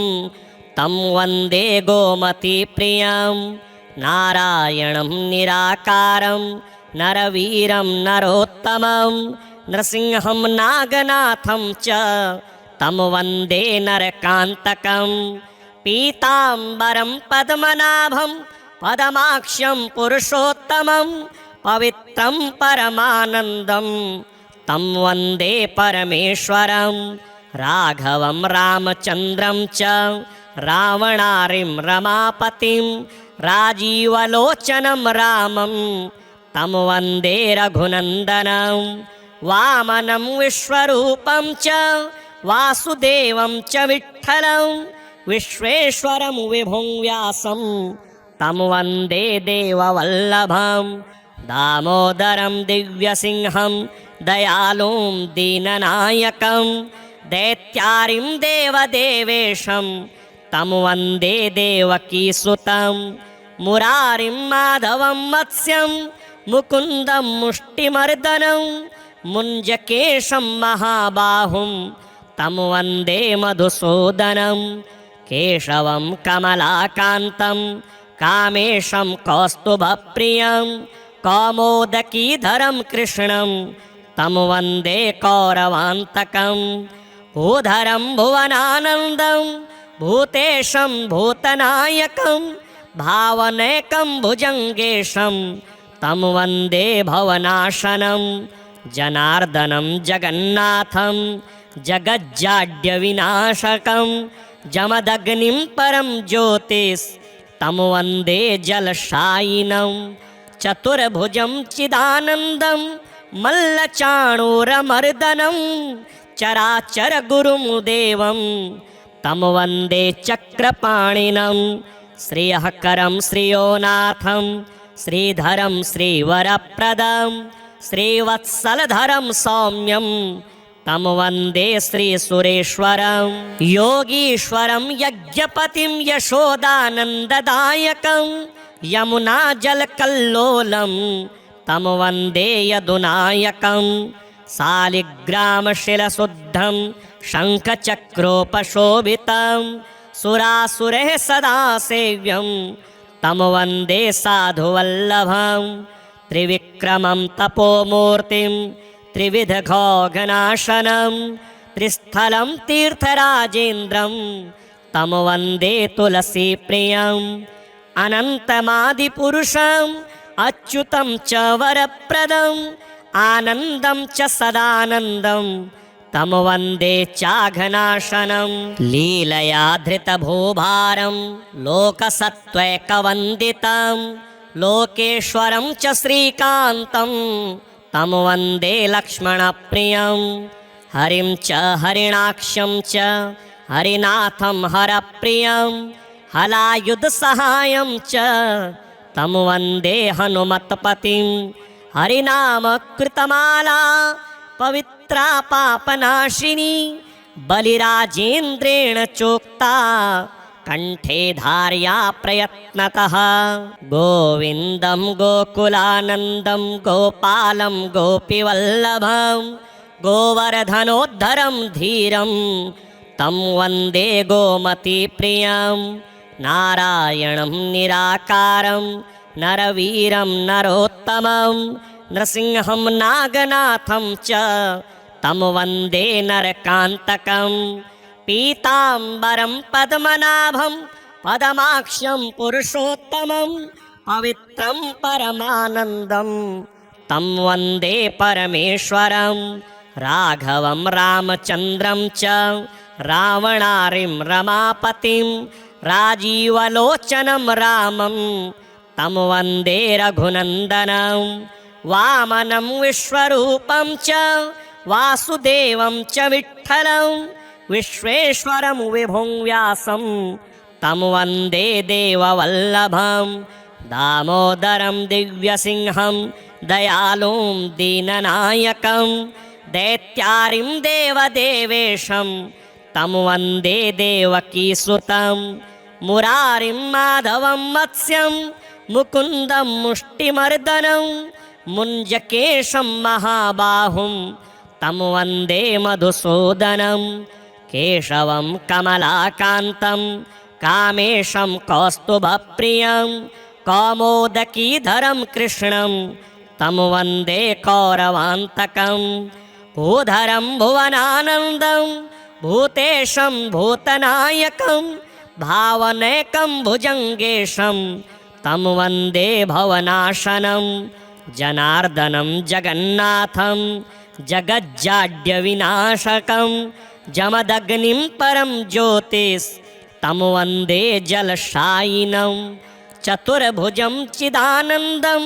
S1: तं वन्दे गोमतीप्रियं नारायणं निराकारं नरवीरं नरोत्तमं नृसिंहं नागनाथं च तं वन्दे नरकान्तकं पीताम्बरं पद्मनाभं पदमाक्ष्यं पुरुषोत्तमं पवित्रं परमानन्दं तं वन्दे परमेश्वरं राघवं रामचन्द्रं च रावणारिं रमापतिं राजीवलोचनं रामं तं वन्दे रघुनन्दनं वामनं विश्वरूपं च वासुदेवं च विठ्ठलं विश्वेश्वरं विभुं व्यासं तं वन्दे देववल्लभं दामोदरं दिव्यसिंहं दयालुं दीननायकं दैत्यारिं देवदेवेशं तं वन्दे देवकीसुतं मुरारिं माधवं मत्स्यं मुकुन्दं मुष्टिमर्दनं मुञ्जकेशं महाबाहुं तं वन्दे मधुसूदनं केशवं कमलाकान्तं कामेशं कौस्तुभप्रियं कौमोदकीधरं कृष्णं तं वन्दे कौरवान्तकं भूधरं भुवनानन्दं भूतेशं भूतनायकं भावनैकं भुजङ्गेशं तं वन्दे भवनाशनं जनार्दनं जगन्नाथं जगज्जाड्यविनाशकं जमदग्निं परं ज्योतिस् तं वन्दे जलशायिनं चतुर्भुजं चिदानन्दं मल्लचाणूरमर्दनं चराचरगुरुं देवं तं वन्दे चक्रपाणिनं श्रियःकरं श्रियोनाथं श्रीधरं श्रीवरप्रदं श्रीवत्सलधरं सौम्यं तं वन्दे श्रीसुरेश्वरं योगीश्वरं यज्ञपतिं यशोदानन्ददायकं यमुनाजलकल्लोलं तं वन्दे यदुनायकं शालिग्रामशिलशुद्धं शङ्खचक्रोपशोभितं सुरासुरैः सदा सेव्यं तं वन्दे साधुवल्लभं त्रिविक्रमं तपोमूर्तिं त्रिविधघोघनाशनं त्रिस्थलं तीर्थराजेन्द्रं तं वन्दे तुलसीप्रियम् अनन्तमादिपुरुषम् अच्युतं च वरप्रदम् आनन्दं च सदानन्दं तं वन्दे चाघनाशनं लीलया धृतभूभारं लोकसत्त्वैकवन्दितं लोकेश्वरं च श्रीकान्तं तं वन्दे लक्ष्मणप्रियं हरिं च हरिणाक्षं च हरिनाथं हरप्रियं हलायुधसहायं च तं वन्दे हनुमत्पतिं हरिनामकृतमाला पवित्रा पापनाशिनी बलिराजेन्द्रेण चोक्ता कंठे धार्या प्रयत्नतः। गोविन्दं गोकुलानन्दं गोपालं गोपीवल्लभं गोवर्धनोद्धरं धीरं तं वन्दे गोमतीप्रियं। नारायणं निराकारं नरवीरं नरोत्तमं नृसिंहं नागनाथं च तं वन्दे नरकान्तकं। पीताम्बरं पद्मनाभं पदमाक्षं पुरुषोत्तमं पवित्रं परमानन्दं तं वन्दे परमेश्वरं। राघवं रामचन्द्रं च रावणारिं रमापतिं राजीवलोचनं रामं तं वन्दे रघुनन्दनं। वामनं विश्वरूपं च वासुदेवं च विठ्ठलं विश्वेश्वरं विभुं व्यासं तं वन्दे देववल्लभं। दामोदरं दिव्यसिंहं दयालुं दीननायकं दैत्यारिं देवदेवेशं तं वन्दे देवकीसुतं। मुरारिं माधवं मत्स्यं मुकुन्दं मुष्टिमर्दनं मुञ्जकेशं महाबाहुं तं वन्दे मधुसूदनं। केशवं कमलाकान्तं कामेशं कौस्तुभप्रियं कौमोदकीधरं कृष्णं तं वन्दे कौरवान्तकं। भूधरं भुवनानन्दं भूतेशं भूतनायकं भावनैकं भुजङ्गेशं तं वन्दे भवनाशनं। जनार्दनं जगन्नाथं जगज्जाड्यविनाशकं जमदग्निं परं ज्योतिस्तं वन्दे जलशायिनं। चतुर्भुजं चिदानन्दं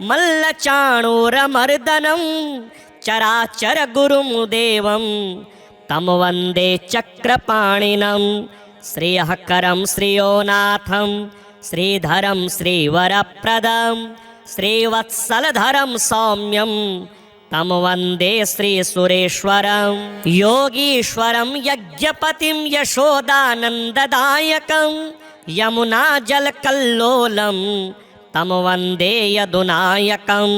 S1: मल्लचाणूरमर्दनं चराचरगुरुं देवं तं वन्दे चक्रपाणिनं। श्रियःकरं श्रियोनाथं श्रीधरं श्रीवरप्रदं श्रीवत्सलधरं सौम्यं तं वन्दे श्रीसुरेश्वरं। योगीश्वरं यज्ञपतिं यशोदानन्ददायकं यमुनाजलकल्लोलं तं वन्दे यदुनायकं।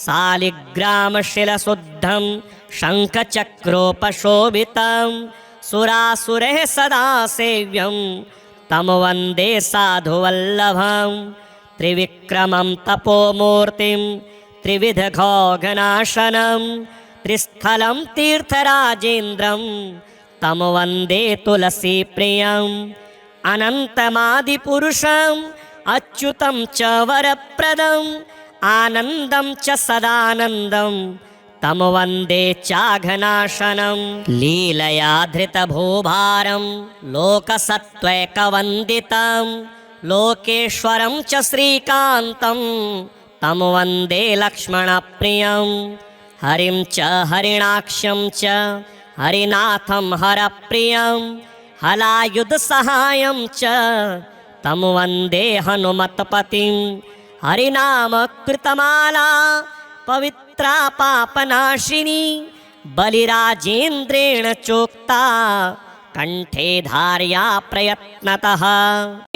S1: शालिग्रामशिलशुद्धं शङ्खचक्रोपशोभितं सुरासुरैः सदा सेव्यं तं वन्दे साधुवल्लभं। त्रिविक्रमं तपोमूर्तिं त्रिविधघोघनाशनं त्रिस्थलं तीर्थराजेन्द्रं तं वन्दे तुलसीप्रियम्। अनन्तमादिपुरुषम् अच्युतं च वरप्रदम् आनन्दं च सदानन्दं तं वन्दे चाघनाशनं। लीलया धृतभूभारं लोकसत्त्वैकवन्दितं लोकेश्वरं च श्रीकान्तं तं वन्दे लक्ष्मणप्रियं। हरिं च हरिणाक्षं च हरिनाथं हरप्रियं हलायुधसहायं च तं वन्दे हनुमत्पतिं। हरिनामकृतमाला पवित्रा पापनाशिनी बलिराजेन्द्रेण चोक्ता कंठे धार्या प्रयत्नतः।